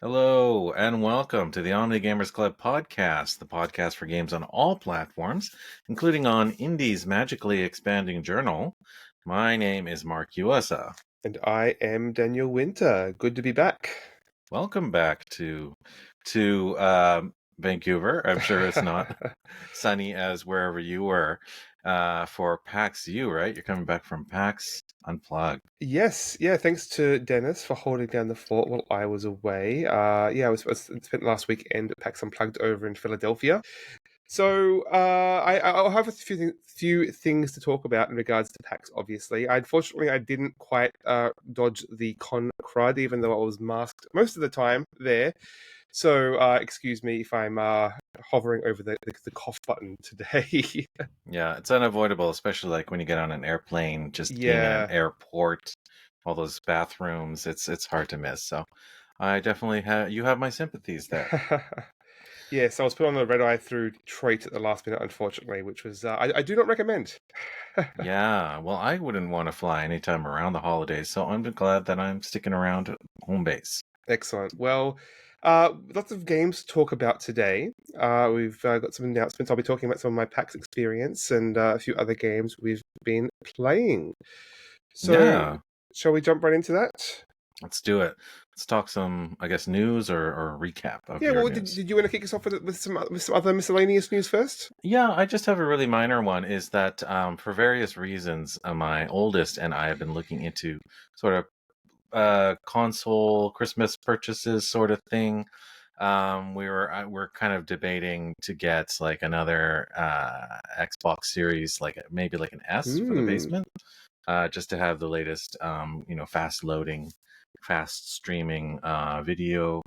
Hello and welcome to the OmniGamersClub podcast, the podcast for games on all platforms, including on Indie's magically expanding journal. My name is Mark Uasa. And I am Daniel Winter. Good to be back. Welcome back to Vancouver. I'm sure it's not sunny as wherever you were for PAX U, right? You're coming back from PAX Unplugged. Yes, yeah, thanks to Dennis for holding down the fort while I was away. I spent last weekend at PAX Unplugged over in Philadelphia. So I'll have a few things to talk about in regards to PAX, obviously. Unfortunately, I didn't quite dodge the con crud, even though I was masked most of the time there. So excuse me if I'm hovering over the cough button today. Yeah, it's unavoidable, especially like when you get on an airplane, just being in an Yeah. airport, all those bathrooms, it's hard to miss. So I definitely have my sympathies there. Yes, I was put on the red eye through Detroit at the last minute, unfortunately, which was I do not recommend. Yeah, well, I wouldn't want to fly anytime around the holidays, so I'm glad that I'm sticking around at home base. Excellent. Well, lots of games to talk about today. We've got some announcements. I'll be talking about some of my PAX experience and a few other games we've been playing. So, Yeah, shall we jump right into that? let's do it. Let's talk some, I guess, news or a recap of Yeah. your Well, news. did you want to kick us off with some other miscellaneous news first? Yeah, I just have a really minor one. Is that for various reasons, my oldest and I have been looking into sort of console Christmas purchases sort of thing. We're kind of debating to get like another Xbox Series, like maybe like an S for the Hmm. basement, just to have the latest, fast loading, fast streaming video,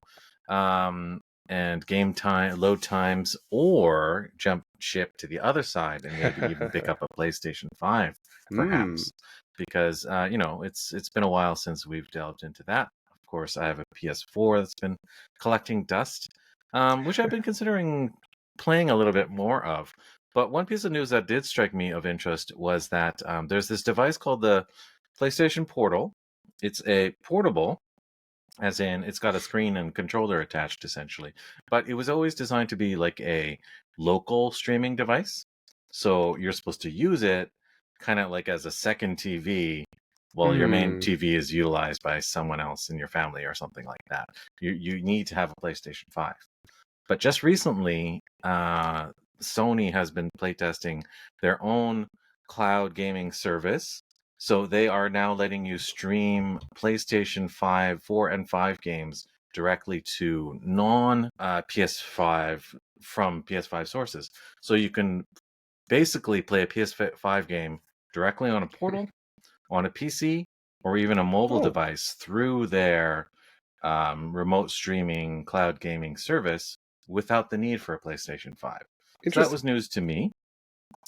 and game time load times, or jump ship to the other side and maybe even pick up a PlayStation 5, Hmm. perhaps, because it's been a while since we've delved into that. Of course, I have a PS4 that's been collecting dust, which I've been considering playing a little bit more of. But one piece of news that did strike me of interest was that there's this device called the PlayStation Portal. It's a portable, as in it's got a screen and controller attached essentially, but it was always designed to be like a local streaming device. So you're supposed to use it kind of like as a second TV while your main Hmm. TV is utilized by someone else in your family or something like that. You need to have a PlayStation 5. But just recently, Sony has been playtesting their own cloud gaming service. So they are now letting you stream PlayStation 5, 4, and 5 games directly to non PS5 from PS5 sources. So you can basically play a PS5 game directly on a portal, on a PC, or even a mobile Oh, device through their remote streaming cloud gaming service without the need for a PlayStation 5. So that interesting. was news to me.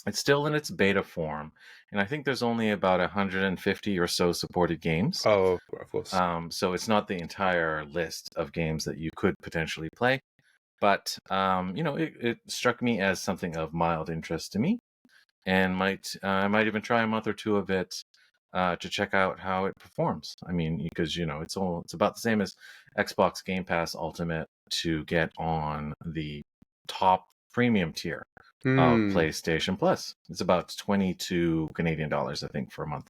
It's still in its beta form, and I think there's only about 150 or so supported games. Oh, of course. So it's not the entire list of games that you could potentially play. But it struck me as something of mild interest to me, and I might even try a month or two of it to check out how it performs. I mean, because it's about the same as Xbox Game Pass Ultimate to get on the top premium tier of Hmm. PlayStation Plus. It's about 22 Canadian dollars, I think, for a month.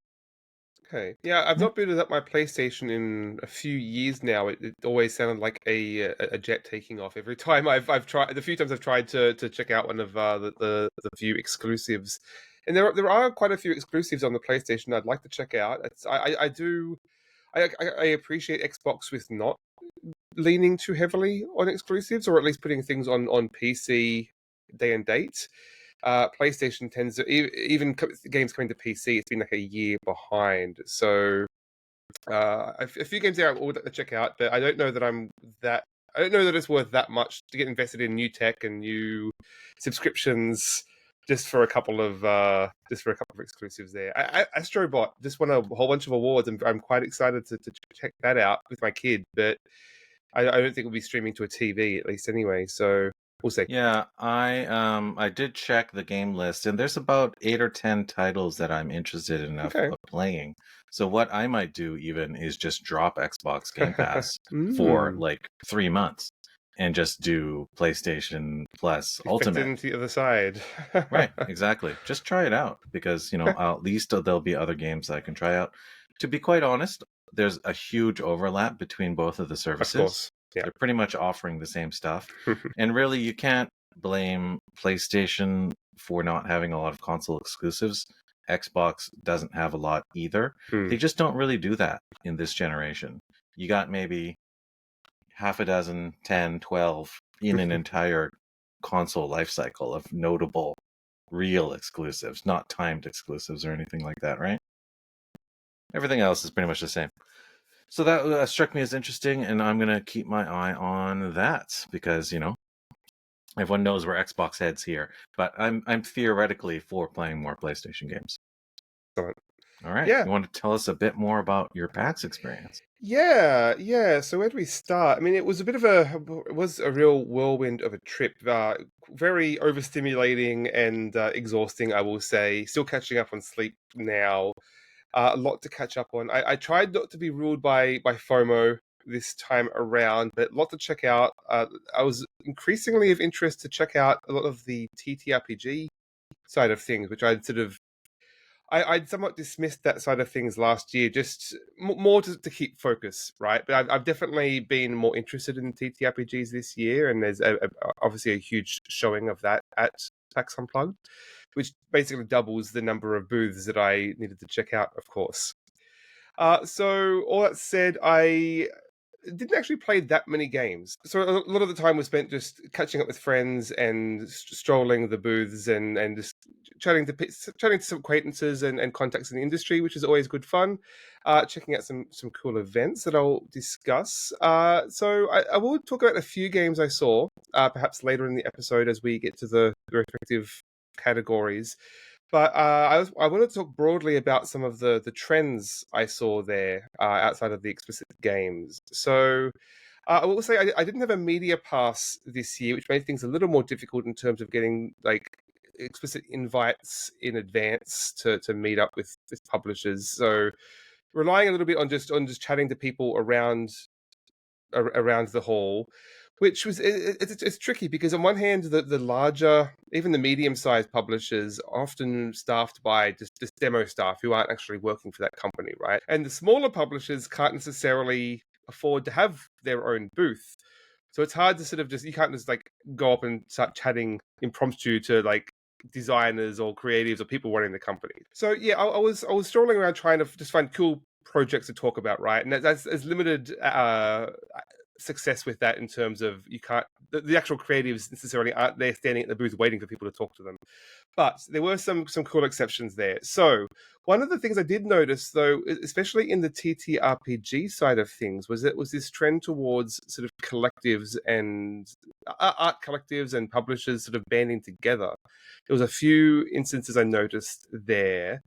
Okay. Yeah, I've Yeah. not booted up my PlayStation in a few years now. It always sounded like a jet taking off every time I've tried. The few times I've tried to check out one of the few exclusives, and there are quite a few exclusives on the PlayStation I'd like to check out. I do I appreciate Xbox with not leaning too heavily on exclusives, or at least putting things on PC day and date. PlayStation tends to even games coming to PC. It's been like a year behind, so a few games there I would like to check out, but I don't know that that. I don't know that it's worth that much to get invested in new tech and new subscriptions just for a couple of exclusives there. Astrobot just won a whole bunch of awards, and I'm quite excited to check that out with my kid. But I don't think we'll be streaming to a TV at least anyway. So we'll see. Yeah, I did check the game list, and there's about 8 or 10 titles that I'm interested enough Okay. playing. So what I might do even is just drop Xbox Game Pass for Mm. like 3 months and just do PlayStation Plus You fit Ultimate. into the other side. Right, exactly. Just try it out because, at least there'll be other games I can try out. To be quite honest, there's a huge overlap between both of the Of services. course. Yeah. They're pretty much offering the same stuff. And really, you can't blame PlayStation for not having a lot of console exclusives. Xbox doesn't have a lot either. They just don't really do that in this generation. You got maybe half a dozen, 10, 12 in an entire console life cycle of notable real exclusives, not timed exclusives or anything like that, right? Everything else is pretty much the same. So that struck me as interesting, and I'm going to keep my eye on that because, everyone knows where Xbox heads here, but I'm theoretically for playing more PlayStation games. Excellent. All right. Yeah. You want to tell us a bit more about your PAX experience? Yeah. So where do we start? I mean, it was a real whirlwind of a trip. Very overstimulating and exhausting, I will say. Still catching up on sleep now. A lot to catch up on. I tried not to be ruled by FOMO this time around, but a lot to check out. I was increasingly of interest to check out a lot of the TTRPG side of things, which I'd somewhat dismissed that side of things last year, just more to keep focus, right? But I've definitely been more interested in TTRPGs this year, and there's obviously a huge showing of that at PAX Unplugged, which basically doubles the number of booths that I needed to check out, of course. So all that said, I didn't actually play that many games. So a lot of the time was spent just catching up with friends and strolling the booths and just chatting to some acquaintances and contacts in the industry, which is always good fun. Checking out some cool events that I'll discuss. So I will talk about a few games I saw, perhaps later in the episode as we get to the respective categories. But I wanted to talk broadly about some of the trends I saw there outside of the explicit games. So I will say I didn't have a media pass this year, which made things a little more difficult in terms of getting like explicit invites in advance to meet up with publishers. So relying a little bit on just chatting to people around the hall, which was it's tricky because on one hand the larger, even the medium-sized publishers are often staffed by just demo staff who aren't actually working for that company, right? And the smaller publishers can't necessarily afford to have their own booth, so it's hard to sort of you can't just like go up and start chatting impromptu to like designers or creatives or people running the company. So yeah, I was strolling around trying to just find cool projects to talk about, right? And that's as limited success with that in terms of you can't the actual creatives necessarily aren't there standing at the booth waiting for people to talk to them, but there were some cool exceptions there. So one of the things I did notice though, especially in the TTRPG side of things, was this trend towards sort of collectives and art collectives and publishers sort of banding together. There was a few instances I noticed there,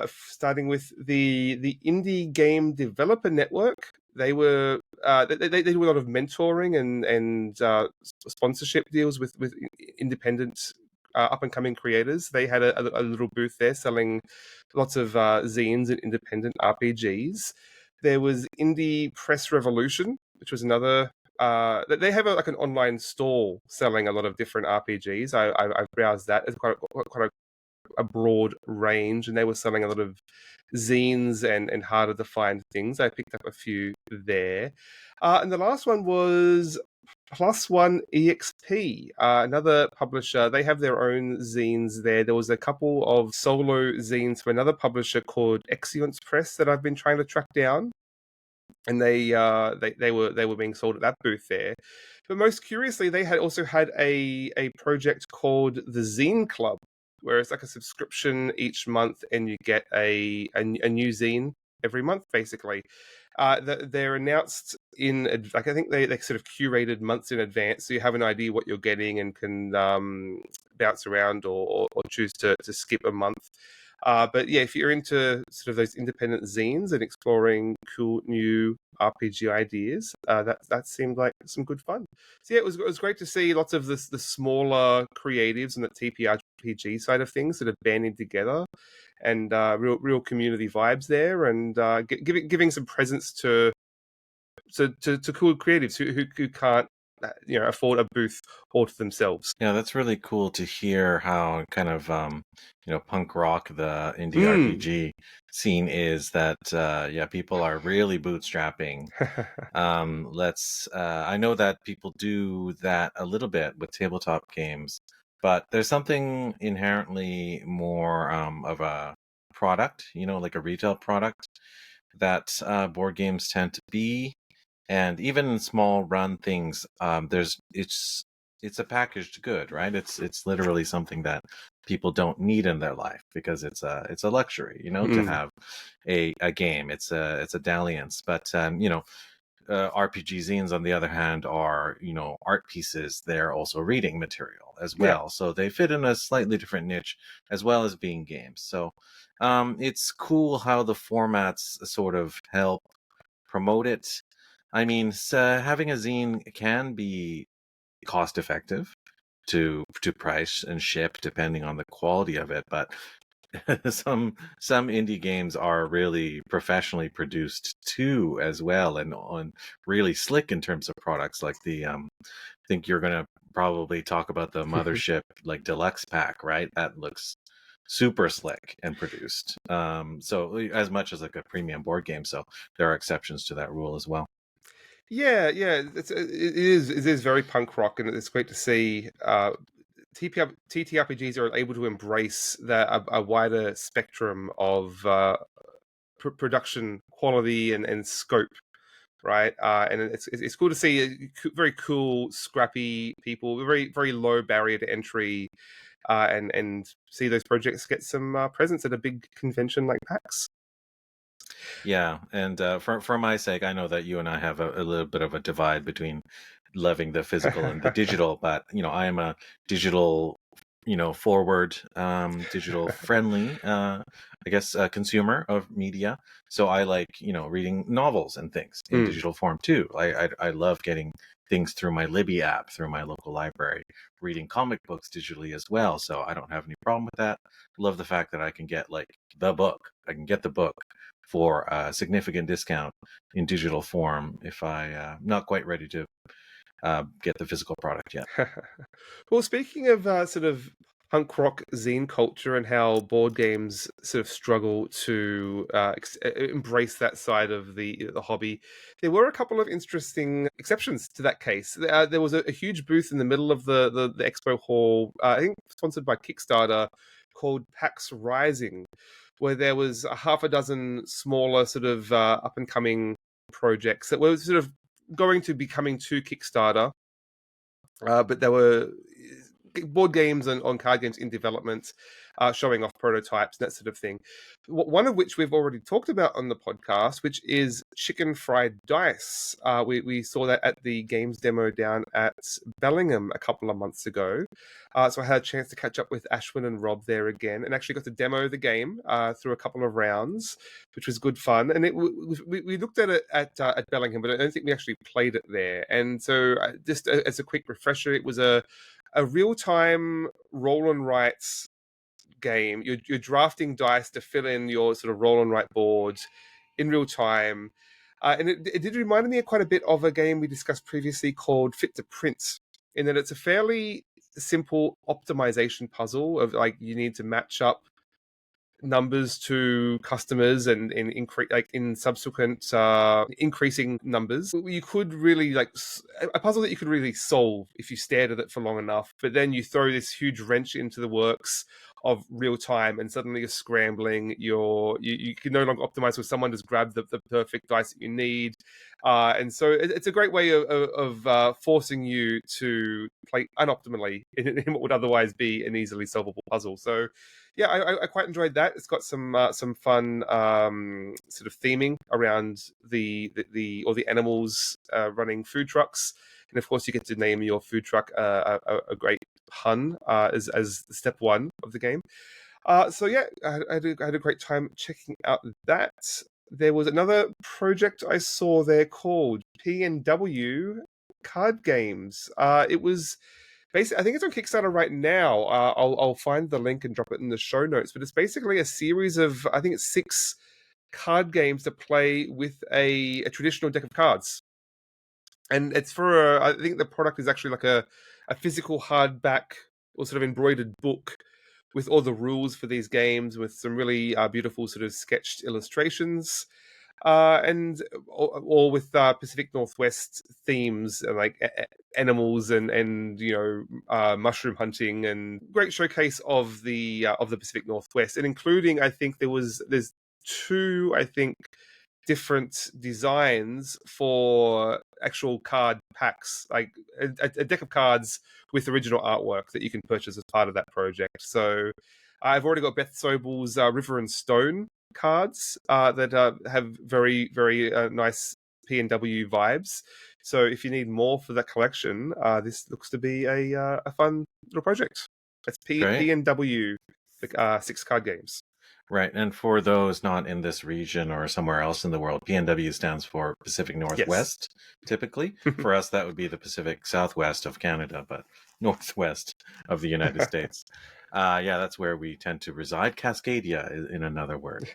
starting with the Indie Game Developer Network. They were they do a lot of mentoring and sponsorship deals with independent up and coming creators. They had a little booth there selling lots of zines and independent RPGs. There was Indie Press Revolution, which was another. They have like an online store selling a lot of different RPGs. I've browsed that. It's quite a broad range, and they were selling a lot of zines and harder to find things. I picked up a few there. And the last one was Plus One EXP, another publisher. They have their own zines there. There was a couple of solo zines from another publisher called Excellence Press that I've been trying to track down, and they were being sold at that booth there. But most curiously, they had also had a project called the Zine Club, where it's like a subscription each month, and you get a new zine every month, basically. They're announced in like I think they sort of curated months in advance, so you have an idea what you're getting and can bounce around or choose to skip a month. But yeah, if you're into sort of those independent zines and exploring cool new RPG ideas, that seemed like some good fun. So yeah, it was great to see lots of the smaller creatives and the TPRPG side of things that have banded together, and real community vibes there, and giving some presence to cool creatives who can't afford a booth all to themselves. Yeah, that's really cool to hear how kind of punk rock the indie Mm. RPG scene is. That yeah, people are really bootstrapping. Let's I know that people do that a little bit with tabletop games, but there's something inherently more of a product, like a retail product that board games tend to be. And even in small run things, there's it's a packaged good, right? It's literally something that people don't need in their life because it's a luxury, to Mm. have a game. It's a dalliance. But RPG zines, on the other hand, are art pieces. They're also reading material as Yeah. well, so they fit in a slightly different niche as well as being games. So it's cool how the formats sort of help promote it. I mean, having a zine can be cost effective to price and ship depending on the quality of it, but some indie games are really professionally produced too as well, and on really slick in terms of products. Like I think you're gonna probably talk about the Mothership like deluxe pack, right? That looks super slick and produced. So as much as like a premium board game, so there are exceptions to that rule as well. Yeah, yeah, it is very punk rock, and it's great to see TTRPGs are able to embrace a wider spectrum of production quality and scope, right? And it's cool to see very cool, scrappy people, very very low barrier to entry, and see those projects get some presence at a big convention like PAX. Yeah, and for my sake, I know that you and I have a little bit of a divide between loving the physical and the digital, but I am a digital, forward, digital friendly, I guess, consumer of media. So I like, reading novels and things in Mm. digital form too. I love getting things through my Libby app, through my local library, reading comic books digitally as well. So I don't have any problem with that. Love the fact that I can get like the book. I can get the book for a significant discount in digital form if I not quite ready to get the physical product yet. Well, speaking of sort of punk rock zine culture and how board games sort of struggle to embrace that side of the hobby, there were a couple of interesting exceptions to that case. There was a huge booth in the middle of the expo hall, I think sponsored by Kickstarter, called PAX Rising, where there was a half a dozen smaller sort of up and coming projects that were sort of going to be coming to Kickstarter, but there were board games and on card games in development, showing off prototypes and that sort of thing. One of which we've already talked about on the podcast, which is Chicken Fried Dice. We saw that at the games demo down at Bellingham a couple of months ago. So I had a chance to catch up with Ashwin and Rob there again, and actually got to demo the game through a couple of rounds, which was good fun. And we looked at it at Bellingham, but I don't think we actually played it there. And so, just as a quick refresher, it was a real-time roll and write game. You're drafting dice to fill in your sort of roll and write board in real time, and it did remind me quite a bit of a game we discussed previously called Fit to Print, in that it's a fairly simple optimization puzzle of like you need to match up numbers to customers and in increase like in subsequent increasing numbers. You could really like a puzzle that you could really solve if you stared at it for long enough, but then you throw this huge wrench into the works of real time and suddenly you're scrambling. You can no longer optimize with someone just grab the perfect dice that you need, and so it's a great way of forcing you to play unoptimally in what would otherwise be an easily solvable puzzle. So yeah, I quite enjoyed that. It's got some fun sort of theming around the all the animals running food trucks, and of course you get to name your food truck a great pun as step one of the game. So yeah, I had a great time checking out that. There was another project I saw there called PNW Card Games. It was basically, I think it's on Kickstarter right now. I'll find the link and drop it in the show notes. But it's basically a series of, I think it's 6 card games to play with a traditional deck of cards. And it's for I think the product is actually like a physical hardback or sort of embroidered book with all the rules for these games, with some really beautiful sort of sketched illustrations, and all with Pacific Northwest themes, like animals and mushroom hunting, and great showcase of the Pacific Northwest, and including, I think there's 2, I think, different designs for actual card packs, like a deck of cards with original artwork that you can purchase as part of that project. So I've already got Beth Sobel's River and Stone cards that have very, very nice PNW vibes. So if you need more for that collection, this looks to be a fun little project. It's Great. PNW, 6 card games. Right. And for those not in this region or somewhere else in the world, PNW stands for Pacific Yes. Northwest, typically. For us, that would be the Pacific Southwest of Canada, but Northwest of the United States. Yeah, that's where we tend to reside. Cascadia, in another word.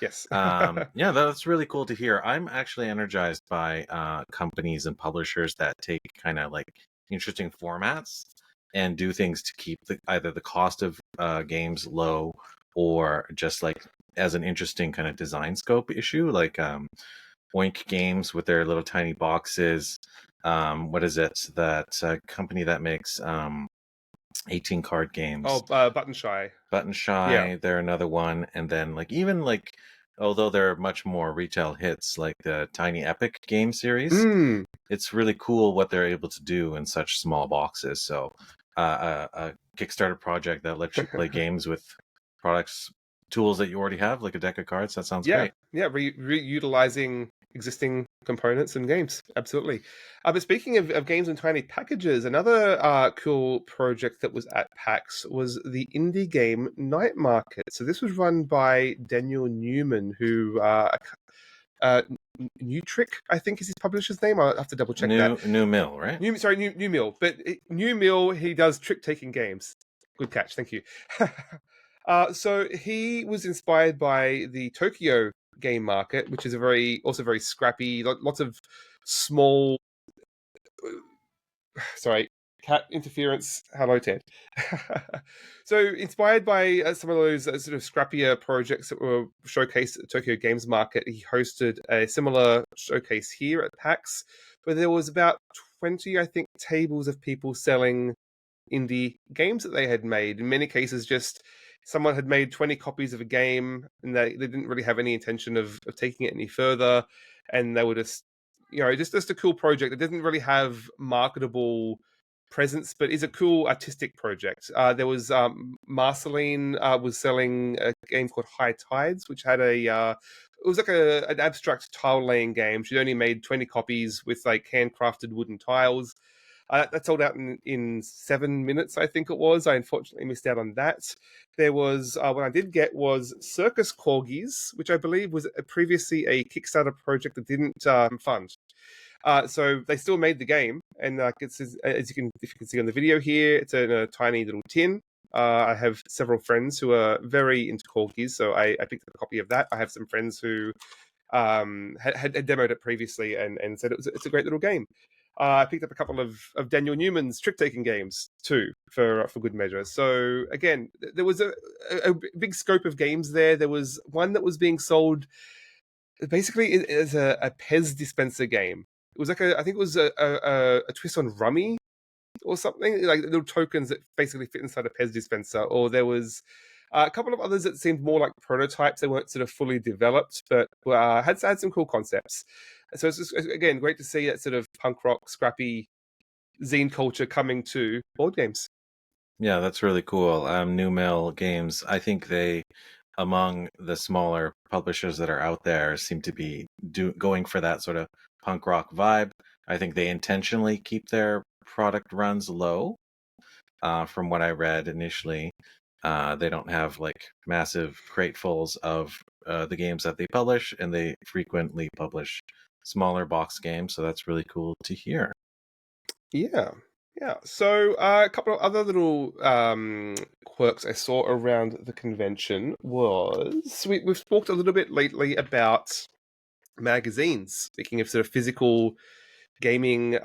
Yes. Yeah, that's really cool to hear. I'm actually energized by companies and publishers that take kind of like interesting formats and do things to keep either the cost of games low, or just like as an interesting kind of design scope issue, like Oink Games with their little tiny boxes. What is it? That company that makes 18 card games. Button Shy. Button Yeah. Shy, they're another one. And then like even like, although they're much more retail hits, like the Tiny Epic game series, Mm. it's really cool what they're able to do in such small boxes. So a Kickstarter project that lets you play games with products, tools that you already have, like a deck of cards, that sounds Yeah, great. yeah, reutilizing existing components and games, absolutely. But speaking of games in tiny packages, another cool project that was at PAX was the indie game Night Market. So this was run by Daniel Newman, who uh, New Trick, I think is his publisher's name. I'll have to double check that. New Mill, right? New Mill, but New Mill, he does trick taking games. Good catch, thank you. So he was inspired by the Tokyo game market, which is also very scrappy, lots of small. Sorry, cat interference. Hello, Ted. So inspired by some of those sort of scrappier projects that were showcased at the Tokyo Games Market, he hosted a similar showcase here at PAX, where there was about 20, I think, tables of people selling indie games that they had made. In many cases, just someone had made 20 copies of a game and they didn't really have any intention of taking it any further. And they were just, just a cool project that didn't really have marketable presence, but is a cool artistic project. There was Marceline was selling a game called High Tides, which had it was like an abstract tile laying game. She'd only made 20 copies with like handcrafted wooden tiles. That sold out in 7 minutes, I think it was. I unfortunately missed out on that. There was what I did get was Circus Corgis, which I believe was previously a Kickstarter project that didn't fund. So they still made the game, and it's, if you can see on the video here, it's in a tiny little tin. I have several friends who are very into corgis, so I picked up a copy of that. I have some friends who had demoed it previously and said it's a great little game. I picked up a couple of Daniel Newman's trick-taking games too for good measure. So again, there was a big scope of games there. There was one that was being sold basically as a Pez dispenser game. It was like I think it was a twist on Rummy or something, like little tokens that basically fit inside a Pez dispenser. Or there was a couple of others that seemed more like prototypes. They weren't sort of fully developed, but had some cool concepts. So it's just, again, great to see that sort of punk rock, scrappy zine culture coming to board games. Yeah, that's really cool. New Mill Games, I think they, among the smaller publishers that are out there, seem to be going for that sort of punk rock vibe. I think they intentionally keep their product runs low, from what I read initially. They don't have like massive cratefuls of the games that they publish, and they frequently publish smaller box games. So that's really cool to hear. Yeah. Yeah. So a couple of other little quirks I saw around the convention was we've talked a little bit lately about magazines. Speaking of sort of physical gaming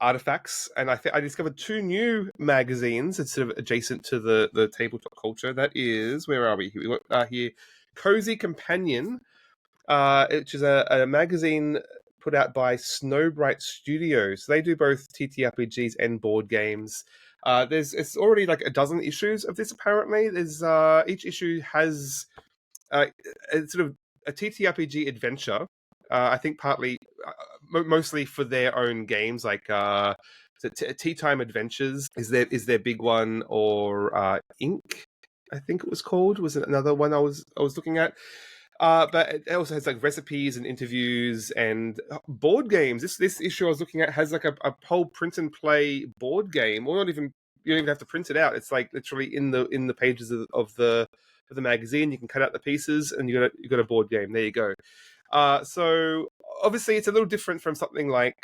artifacts, and I discovered two new magazines that's sort of adjacent to the tabletop culture. That is, where are we? Here we got here, Cozy Companion, which is a magazine put out by Snowbright Studios. They do both TTRPGs and board games. It's already like a dozen issues of this. Apparently, there's each issue has a sort of a TTRPG adventure. I think partly, mostly for their own games, like Tea Time Adventures is their big one, or Ink, I think it was called, was another one I was looking at. But it also has like recipes and interviews and board games. This issue I was looking at has like a whole print and play board game, or not even, you don't even have to print it out. It's like literally in the pages of the magazine. You can cut out the pieces, and you got a board game. There you go. So obviously, it's a little different from something like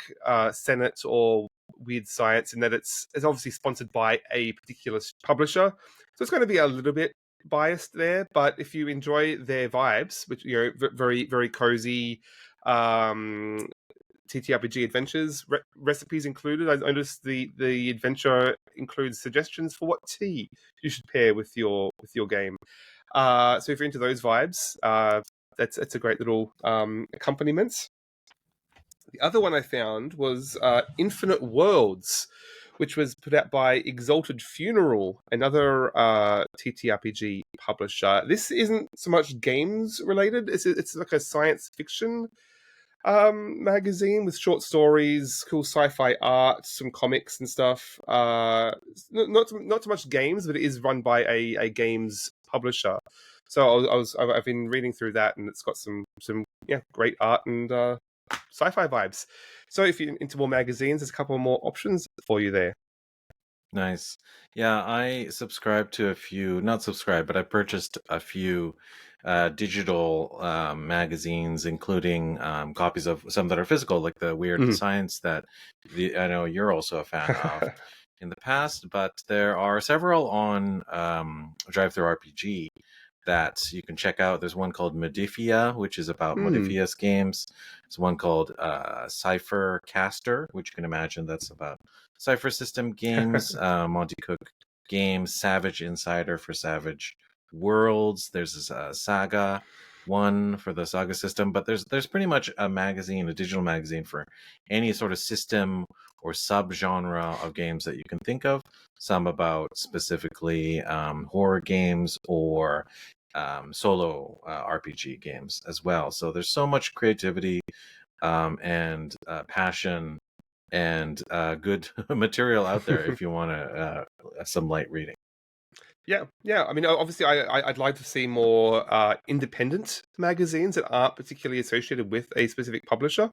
Senate or Weird Science in that it's obviously sponsored by a particular publisher. So it's going to be a little bit biased there, but if you enjoy their vibes, which, you know, very very cozy TTRPG adventures, recipes included. I noticed the adventure includes suggestions for what tea you should pair with your game. So if you're into those vibes, that's a great little accompaniment. The other one I found was Infinite Worlds, which was put out by Exalted Funeral, another TTRPG publisher. This isn't so much games related. It's like a science fiction magazine with short stories, cool sci-fi art, some comics and stuff. Not so much games, but it is run by a games publisher. So I've been reading through that, and it's got some great art and sci-fi vibes. So if you're into more magazines, there's a couple more options for you there. Nice. Yeah, I subscribe to a few, not subscribe, but I purchased a few digital magazines, including copies of some that are physical, like the Weird Science that I know you're also a fan of in the past, but there are several on Drive-Thru RPG that you can check out. There's one called Modifia, which is about Modifia's games. There's one called Cipher Caster, which you can imagine that's about Cipher System games. Monty Cook Games, Savage Insider for Savage Worlds. There's this Saga one for the Saga system, but there's pretty much a magazine, a digital magazine for any sort of system or subgenre of games that you can think of. Some about specifically horror games or solo RPG games as well. So there's so much creativity and passion and good material out there if you want some light reading. Yeah. I mean, obviously, I'd like to see more independent magazines that aren't particularly associated with a specific publisher.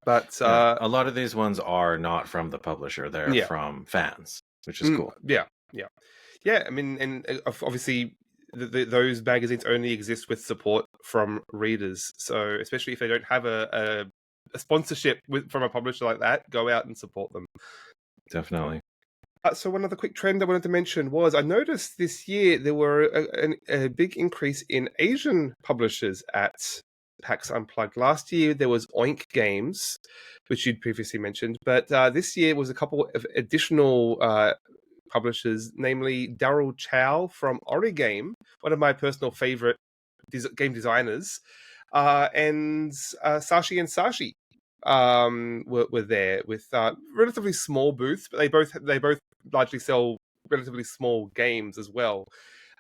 But a lot of these ones are not from the publisher; they're from fans, which is cool. Yeah. I mean, and obviously, those magazines only exist with support from readers. So, especially if they don't have a sponsorship from a publisher like that, go out and support them. Definitely. So one other quick trend I wanted to mention was I noticed this year there were a big increase in Asian publishers at PAX Unplugged. Last year there was Oink Games, which you'd previously mentioned, but this year was a couple of additional publishers, namely Daryl Chow from Origame, one of my personal favorite game designers, and Sashi and Sashi were there with relatively small booths, but they both largely sell relatively small games as well.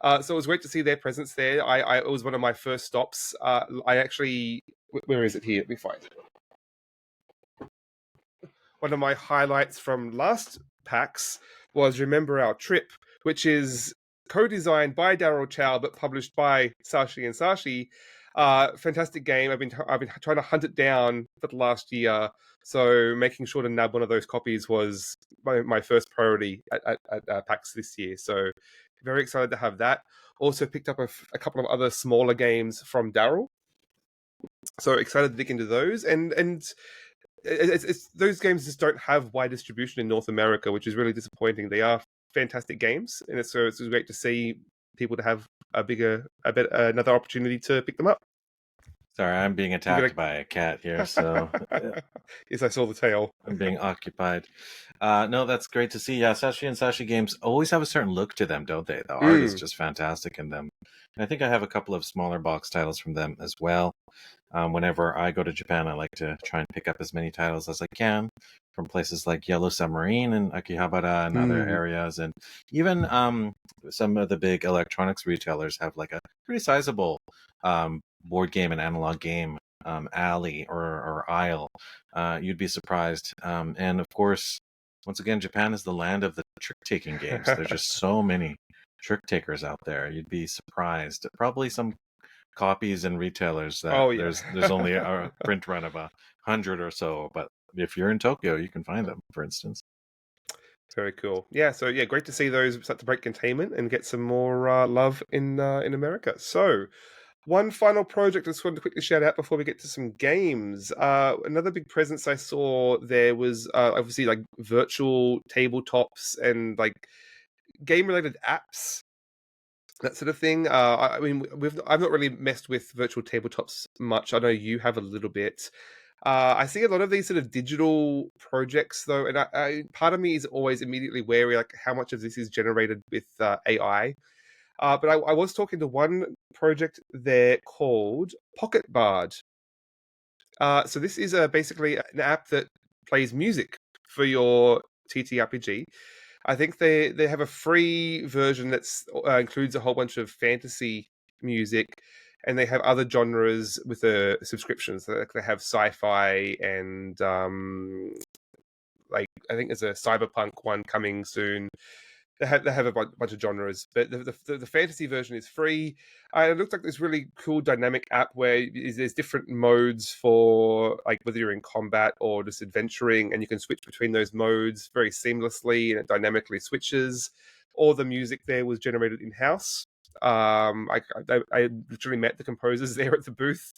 So it was great to see their presence there. It was one of my first stops. I actually, where is it here? Let me find it. One of my highlights from last PAX was Remember Our Trip, which is co-designed by Daryl Chow but published by Sashi and Sashi. Fantastic game. I've been trying to hunt it down for the last year, so making sure to nab one of those copies was my first priority at PAX this year. So Very excited to have that. Also picked up a couple of other smaller games from Daryl. So excited to dig into those. And it's those games just don't have wide distribution in North America, which is really disappointing. They are fantastic games, and it's great to see people to have another opportunity to pick them up. Sorry, I'm being attacked by a cat here, so Yes, I saw the tail. I'm being occupied. No, that's great to see. Yeah, Sashi and Sashi games always have a certain look to them, don't they? The art is just fantastic in them. And I think I have a couple of smaller box titles from them as well. Whenever I go to Japan, I like to try and pick up as many titles as I can from places like Yellow Submarine and Akihabara and other areas. And even some of the big electronics retailers have like a pretty sizable board game and analog game alley or aisle. You'd be surprised. And of course, once again, Japan is the land of the trick-taking games. There's just so many trick takers out there. You'd be surprised. Probably some copies and retailers that there's only a print run of 100 or so, but if you're in Tokyo, you can find them, for instance. Very cool. Yeah, so yeah, great to see those start to break containment and get some more love in America. So, one final project I just wanted to quickly shout out before we get to some games. Another big presence I saw there was obviously like virtual tabletops and like game-related apps, that sort of thing. I mean, I've not really messed with virtual tabletops much. I know you have a little bit. I see a lot of these sort of digital projects, though, and part of me is always immediately wary, like how much of this is generated with AI. But I was talking to one project there called Pocket Bard. So this is basically an app that plays music for your TTRPG. I think they have a free version that's includes a whole bunch of fantasy music, and they have other genres with a subscription. So they have sci-fi and like I think there's a cyberpunk one coming soon. They have a bunch of genres, but the fantasy version is free. It looks like this really cool dynamic app where there's different modes for like whether you're in combat or just adventuring, and you can switch between those modes very seamlessly, and it dynamically switches. All the music there was generated in house. I literally met the composers there at the booth.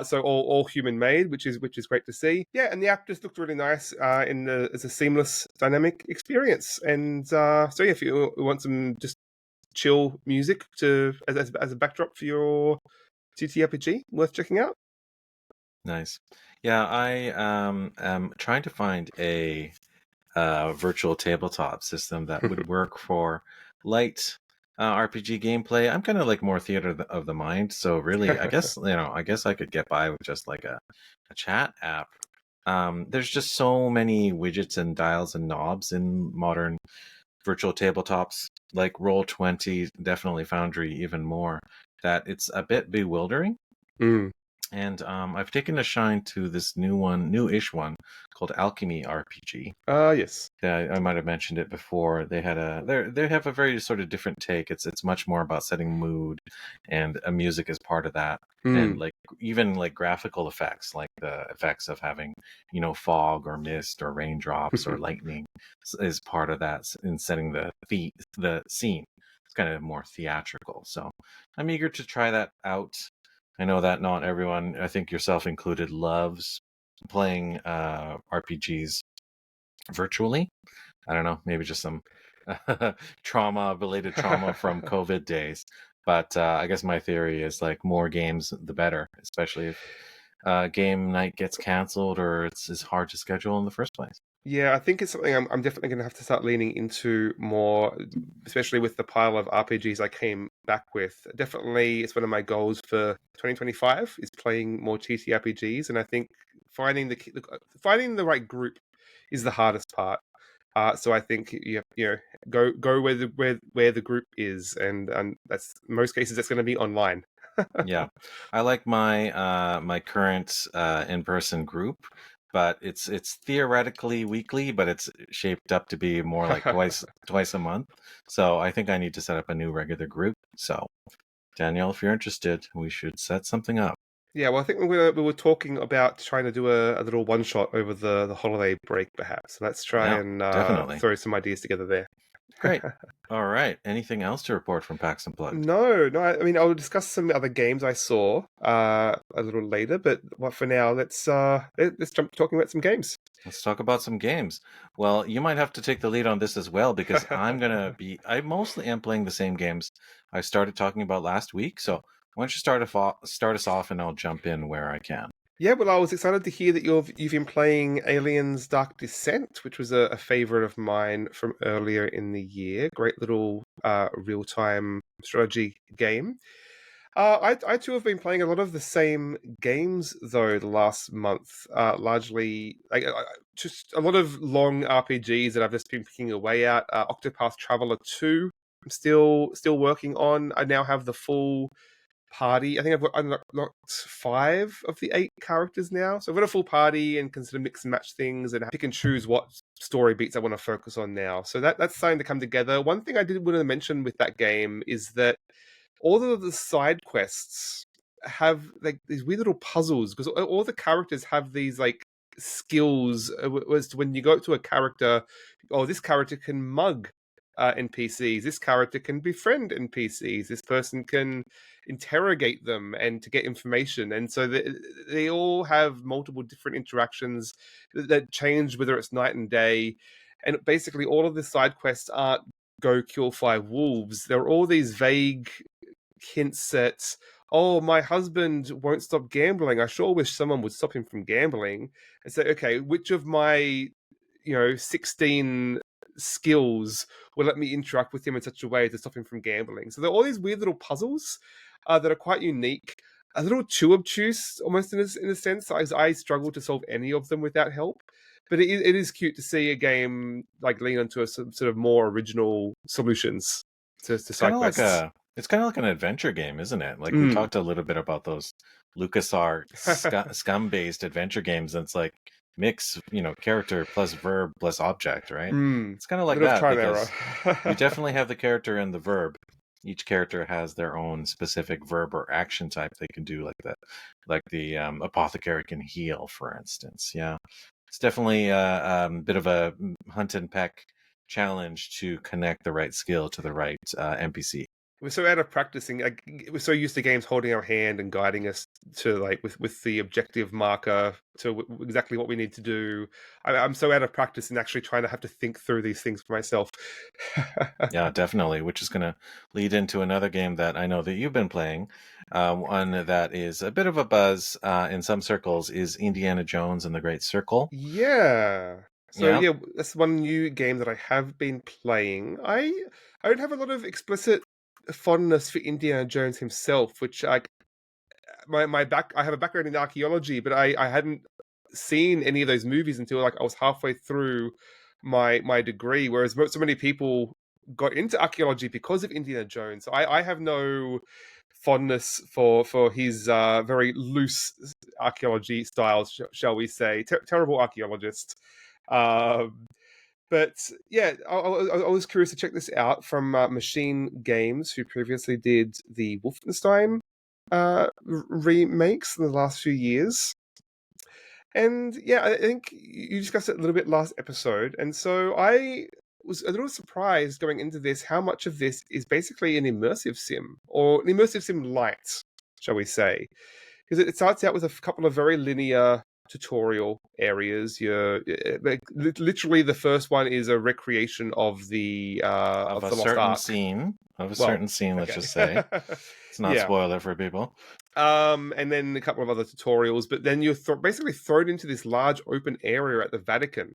So all human made, which is great to see. Yeah, and the app just looked really nice as a seamless dynamic experience. And so yeah, if you want some just chill music as a backdrop for your TTRPG, worth checking out. Nice. Yeah, I am trying to find a virtual tabletop system that would work for light RPG gameplay. I'm kind of like more theater of the mind, so really, I guess I could get by with just like a chat app. There's just so many widgets and dials and knobs in modern virtual tabletops, like Roll20, definitely Foundry, even more, that it's a bit bewildering. And I've taken a shine to this newish one called Alchemy RPG. Yes. Yeah, I might have mentioned it before. They have a very sort of different take. It's much more about setting mood, and music is part of that, and like even like graphical effects, like the effects of having fog or mist or raindrops or lightning is part of that in setting the scene. It's kind of more theatrical. So I'm eager to try that out. I know that not everyone, I think yourself included, loves playing RPGs virtually. I don't know, maybe just some related trauma from COVID days. But I guess my theory is like more games, the better, especially if game night gets canceled or it's hard to schedule in the first place. Yeah, I think it's something I'm definitely going to have to start leaning into more, especially with the pile of RPGs I came back with. Definitely, it's one of my goals for 2025 is playing more TTRPGs, and I think finding the right group is the hardest part. So I think go where the group is, and that's in most cases that's going to be online. Yeah, I like my current in-person group, but it's theoretically weekly, but it's shaped up to be more like twice a month. So I think I need to set up a new regular group. So Danielle, if you're interested, we should set something up. Yeah, well, I think we were talking about trying to do a little one shot over the holiday break, perhaps. So let's try Yeah, and definitely. throw some ideas together there. Great. All right. Anything else to report from PAX Unplugged? No. I mean, I'll discuss some other games I saw a little later, but for now, let's jump talking about some games. Let's talk about some games. Well, you might have to take the lead on this as well because I mostly am playing the same games I started talking about last week. So why don't you start us off and I'll jump in where I can. Yeah, well, I was excited to hear that you've been playing Aliens: Dark Descent, which was a favorite of mine from earlier in the year. Great little real time strategy game. I too have been playing a lot of the same games though the last month. Largely, just a lot of long RPGs that I've just been picking away at. Octopath Traveler 2. I'm still working on. I now have the full party. I think I've unlocked 5 of the 8 characters now. So I've got a full party and can sort of mix and match things and pick and choose what story beats I want to focus on now. So that's starting to come together. One thing I did want to mention with that game is that all of the side quests have like these weird little puzzles because all the characters have these like skills as to when you go up to a character, oh, this character can mug NPCs, this character can befriend NPCs, this person can interrogate them and to get information, and so they all have multiple different interactions that change whether it's night and day, and basically all of the side quests aren't go kill 5 wolves. There are all these vague hints at, oh, my husband won't stop gambling. I sure wish someone would stop him from gambling. And say, okay, which of my 16 skills will let me interact with him in such a way to stop him from gambling? So there are all these weird little puzzles that are quite unique, a little too obtuse almost in a sense. I struggle to solve any of them without help. But it is cute to see a game like lean into a sort of more original solutions to side quests. It's kind of like an adventure game, isn't it? Like we talked a little bit about those LucasArts scum-based adventure games, and it's like mix, character plus verb plus object, right? It's kind of like that because you definitely have the character and the verb. Each character has their own specific verb or action type they can do, like the apothecary can heal, for instance. Yeah, it's definitely a bit of a hunt and peck challenge to connect the right skill to the right NPC. We're so out of practicing. Like, we're so used to games holding our hand and guiding us to like with the objective marker to exactly what we need to do. I'm so out of practice in actually trying to have to think through these things for myself. Yeah, definitely. Which is going to lead into another game that I know that you've been playing. One that is a bit of a buzz in some circles is Indiana Jones and the Great Circle. Yeah. So Yeah. that's one new game that I have been playing. I don't have a lot of explicit fondness for Indiana Jones himself, which I have a background in archaeology, but I hadn't seen any of those movies until like I was halfway through my degree, whereas so many people got into archaeology because of Indiana Jones. So I have no fondness for his very loose archaeology styles, shall we say. Terrible archaeologist. But yeah, I was curious to check this out from Machine Games, who previously did the Wolfenstein remakes in the last few years. And yeah, I think you discussed it a little bit last episode. And so I was a little surprised going into this how much of this is basically an immersive sim, or an immersive sim light, shall we say. Because it starts out with a couple of very linear tutorial areas. Literally the first one is a recreation of the Lost Ark. Certain scene, let's just say. It's not spoiler for people. And then a couple of other tutorials, but then you're basically thrown into this large open area at the Vatican,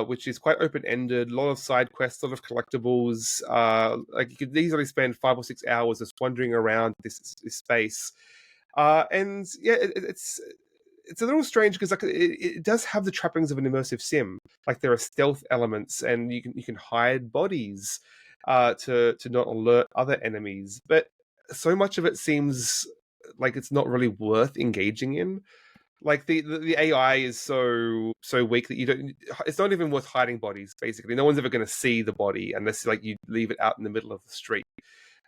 which is quite open-ended, a lot of side quests, a lot of collectibles. Like you could easily spend 5 or 6 hours just wandering around this space. And yeah, it's a little strange because like it does have the trappings of an immersive sim. Like there are stealth elements, and you can hide bodies to not alert other enemies. But so much of it seems like it's not really worth engaging in. Like the AI is so weak that you don't. It's not even worth hiding bodies. Basically, no one's ever going to see the body unless like you leave it out in the middle of the street.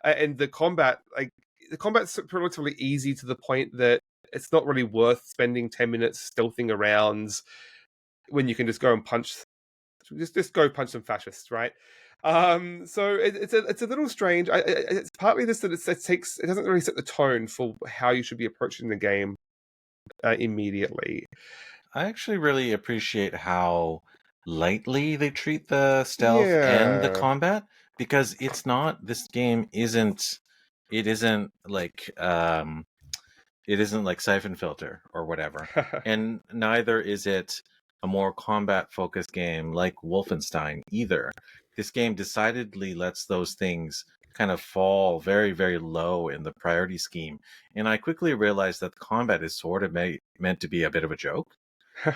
And the combat's relatively easy to the point that it's not really worth spending 10 minutes stealthing around when you can just go and punch just go punch some fascists, right? So it's a little strange. It's partly this that it doesn't really set the tone for how you should be approaching the game immediately. I actually really appreciate how lightly they treat the stealth and the Yeah. combat, because this game isn't it isn't like it isn't like Siphon Filter or whatever. And neither is it a more combat focused game like Wolfenstein either. This game decidedly lets those things kind of fall very, very low in the priority scheme. And I quickly realized that the combat is sort of meant to be a bit of a joke.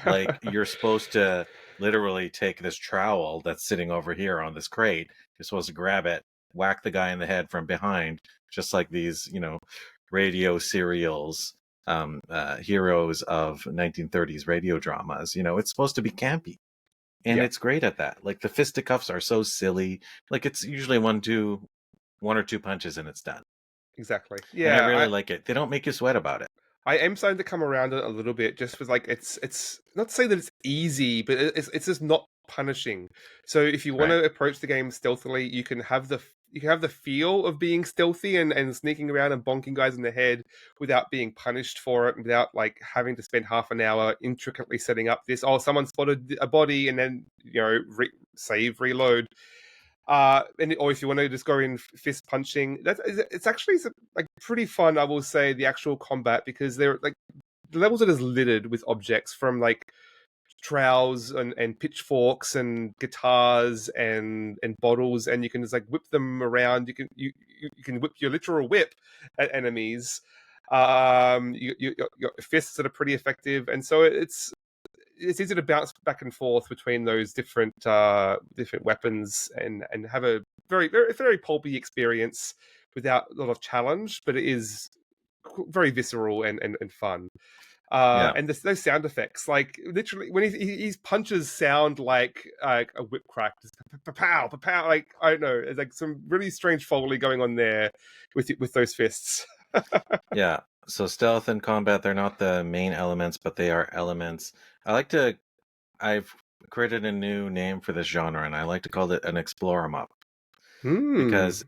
Like, you're supposed to literally take this trowel that's sitting over here on this crate. You're supposed to grab it, whack the guy in the head from behind, just like these, radio serials, heroes of 1930s radio dramas. It's supposed to be campy. And Yeah, it's great at that. Like, the fisticuffs are so silly. Like, it's usually one or two punches and it's done. exactly. And I Yeah, really like it. They don't make you sweat about it. I am starting to come around it a little bit, just with like it's not to say that it's easy, but it's just not punishing. So if you want Right. to approach the game stealthily, you can have the feel of being stealthy and sneaking around and bonking guys in the head without being punished for it, and without like having to spend half an hour intricately setting up this. Oh, someone spotted a body, and then save, reload. Or if you want to just go in fist punching, it's actually like pretty fun. I will say the actual combat, because they're like the levels are just littered with objects from like trowels and pitchforks and guitars and bottles, and you can just like whip them around. You can whip your literal whip at enemies. Your fists that are pretty effective, and so it's easy to bounce back and forth between those different weapons and have a very pulpy experience without a lot of challenge, but it is very visceral and fun. Yeah. And those sound effects, like literally when his punches sound like a whip crack, just pow, pow. Like I don't know, there's like some really strange foley going on there with those fists. Yeah. So stealth and combat, they're not the main elements, but they are elements. I've created a new name for this genre, and I like to call it an explore 'em up, Hmm. because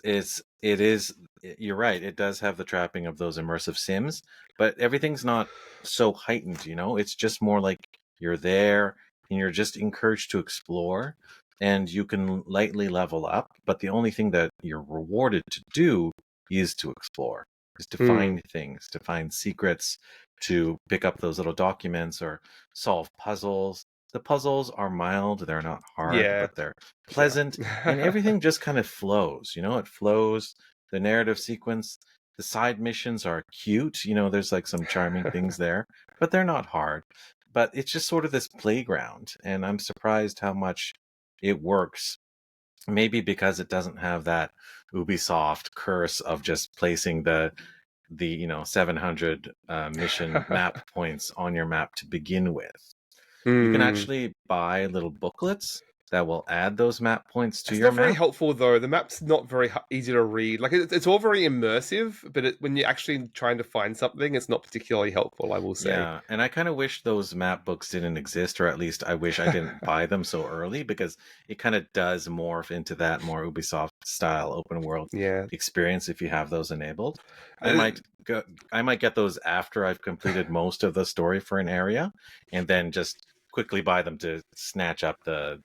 you're right, it does have the trapping of those immersive sims, but everything's not so heightened, it's just more like you're there and you're just encouraged to explore, and you can lightly level up, but the only thing that you're rewarded to do is to explore, is to Hmm. find things, to find secrets, to pick up those little documents or solve puzzles. The puzzles are mild, they're not hard, Yeah. but they're pleasant, and Yeah. everything just kind of flows. It flows. The narrative sequence, the side missions are cute. There's like some charming things there, but they're not hard. But it's just sort of this playground, and I'm surprised how much it works. Maybe because it doesn't have that Ubisoft curse of just placing the 700 mission map points on your map to begin with. You can Hmm. actually buy little booklets that will add those map points to It's your not very map. helpful though. The map's not very easy to read. Like it's all very immersive, but when you're actually trying to find something, it's not particularly helpful, I will say. Yeah, and I kind of wish those map books didn't exist, or at least I wish I didn't buy them so early, because it kind of does morph into that more Ubisoft style open world Yeah. experience if you have those enabled. I Uh, might I might get those after I've completed most of the story for an area, and then just quickly buy them to snatch up the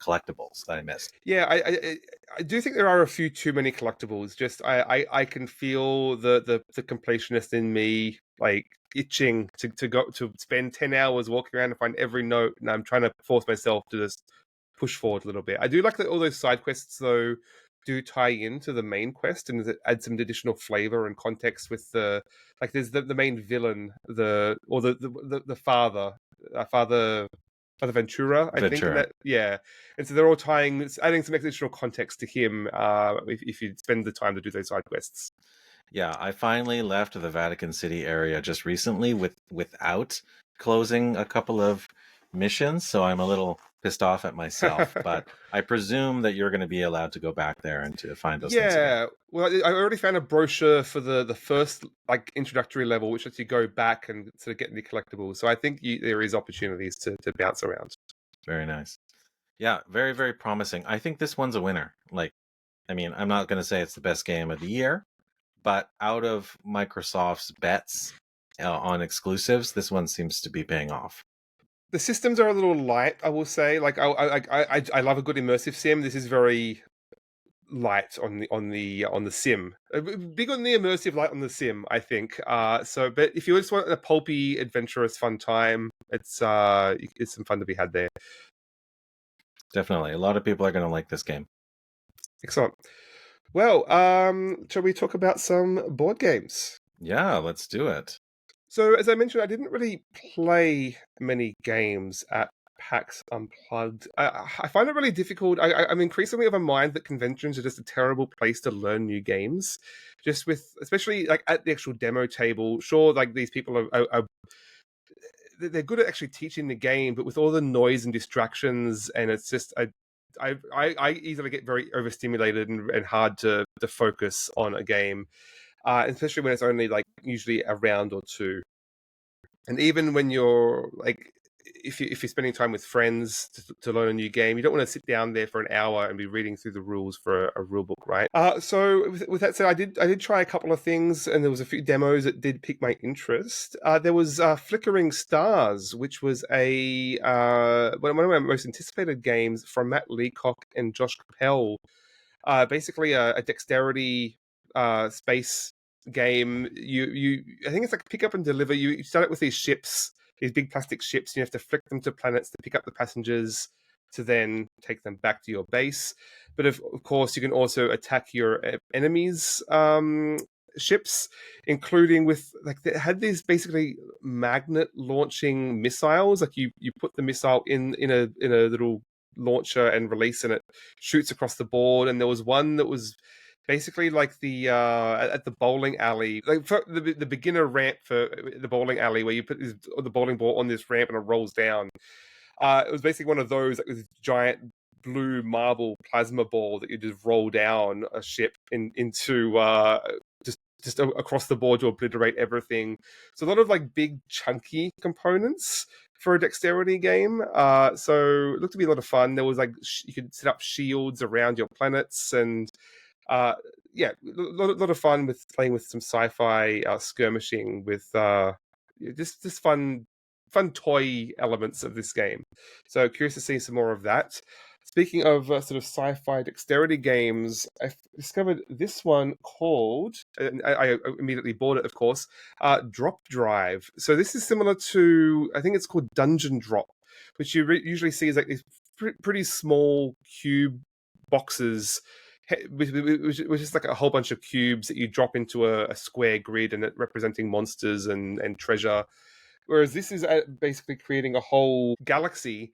collectibles that I missed. yeah, I do think there are a few too many collectibles. Just I can feel the completionist in me like itching to go to spend 10 hours walking around and find every note, and I'm trying to force myself to just push forward a little bit. I do like that all those side quests though do tie into the main quest and add some additional flavor and context with there's the main villain, the father, father Ventura, I think, and Ventura. that yeah, and so they're all adding some additional context to him if you spend the time to do those side quests. Yeah, I finally left the Vatican City area just recently without closing a couple of missions, so I'm a little pissed off at myself, but I presume that you're going to be allowed to go back there and to find those things again. Yeah, well, I already found a brochure for the first like introductory level, which lets you go back and sort of get the collectibles. So I think there is opportunities to bounce around. Very nice. Yeah, very, very promising. I think this one's a winner. Like, I mean, I'm not going to say it's the best game of the year, but out of Microsoft's bets on exclusives, this one seems to be paying off. The systems are a little light, I will say. Like I love a good immersive sim. This is very light on the sim. Big on the immersive, light on the sim, I think. But if you just want a pulpy, adventurous, fun time, it's some fun to be had there. Definitely. A lot of people are going to like this game. Excellent. Well, shall we talk about some board games? Yeah, let's do it. So, as I mentioned, I didn't really play many games at PAX Unplugged. I find it really difficult. I'm increasingly of a mind that conventions are just a terrible place to learn new games. Just with, especially like at the actual demo table. Sure, like these people are they're good at actually teaching the game, but with all the noise and distractions, and it's just I easily get very overstimulated and hard to focus on a game, especially when it's only like usually a round or two. And even when you're like, if you're spending time with friends to learn a new game, you don't want to sit down there for an hour and be reading through the rules for a rule book, right? So with that said, I did try a couple of things, and there was a few demos that did pique my interest. There was Flickering Stars, which was a one of my most anticipated games from Matt Leacock and Josh Capel. Basically a dexterity space game. You I think it's like pick up and deliver. You start it with these ships, these big plastic ships. And you have to flick them to planets to pick up the passengers to then take them back to your base. But of course, you can also attack your enemies. Ships, including with like they had these basically magnet launching missiles. Like you put the missile in a little launcher and release, and it shoots across the board. And there was one that was basically like the at the bowling alley, like for the beginner ramp for the bowling alley, where you put the bowling ball on this ramp and it rolls down. It was basically one of those, like this giant blue marble plasma ball that you just roll down a ship into just across the board to obliterate everything. So a lot of like big chunky components for a dexterity game. So it looked to be a lot of fun. There was like you could set up shields around your planets, and yeah, lot of fun with playing with some sci-fi skirmishing with just fun toy elements of this game. So curious to see some more of that. Speaking of sort of sci-fi dexterity games, I discovered this one called, and I immediately bought it, of course, Drop Drive. So this is similar to, I think it's called Dungeon Drop, which you usually see as like these pretty small cube boxes, which is like a whole bunch of cubes that you drop into a square grid, and it representing monsters and treasure. Whereas this is basically creating a whole galaxy.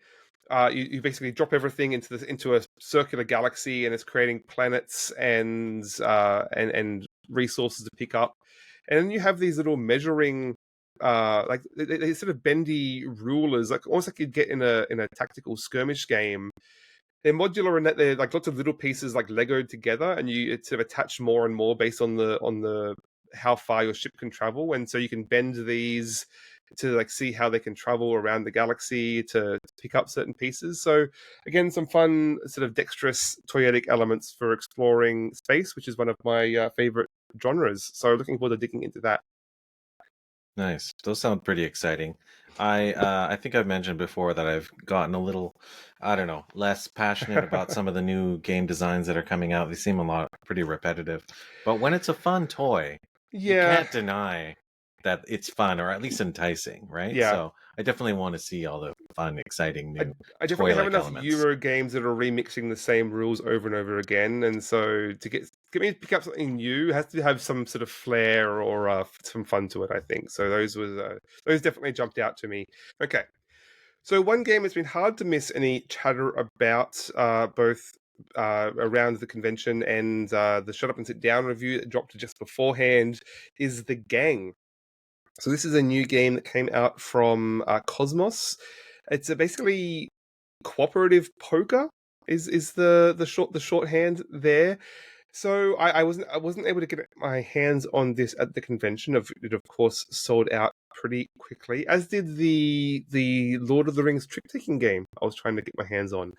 You basically drop everything into a circular galaxy, and it's creating planets and resources to pick up. And then you have these little measuring, like they sort of bendy rulers, like almost like you'd get in a tactical skirmish game. They're modular in that they're like lots of little pieces like Legoed together, and you sort of attach more and more based on the how far your ship can travel, and so you can bend these to like see how they can travel around the galaxy to pick up certain pieces. So again, some fun sort of dexterous toyetic elements for exploring space, which is one of my favorite genres. So looking forward to digging into that. Nice. Those sound pretty exciting. I think I've mentioned before that I've gotten a little, I don't know, less passionate about some of the new game designs that are coming out. They seem a lot pretty repetitive. But when it's a fun toy, you Yeah, can't deny that it's fun or at least enticing, right? yeah. So I definitely want to see all the fun, exciting I, new I definitely have toy-like enough elements. Euro games that are remixing the same rules over and over again, and so to get me to pick up something new, it has to have some sort of flair or some fun to it. I think so. Those definitely jumped out to me. Okay, so one game it's been hard to miss any chatter about, both around the convention and the Shut Up and Sit Down review that dropped just beforehand, is The Gang. So this is a new game that came out from Cosmos. It's basically cooperative poker is the shorthand there. So I wasn't able to get my hands on this at the convention. It of course sold out pretty quickly, as did the Lord of the Rings trick taking game I was trying to get my hands on.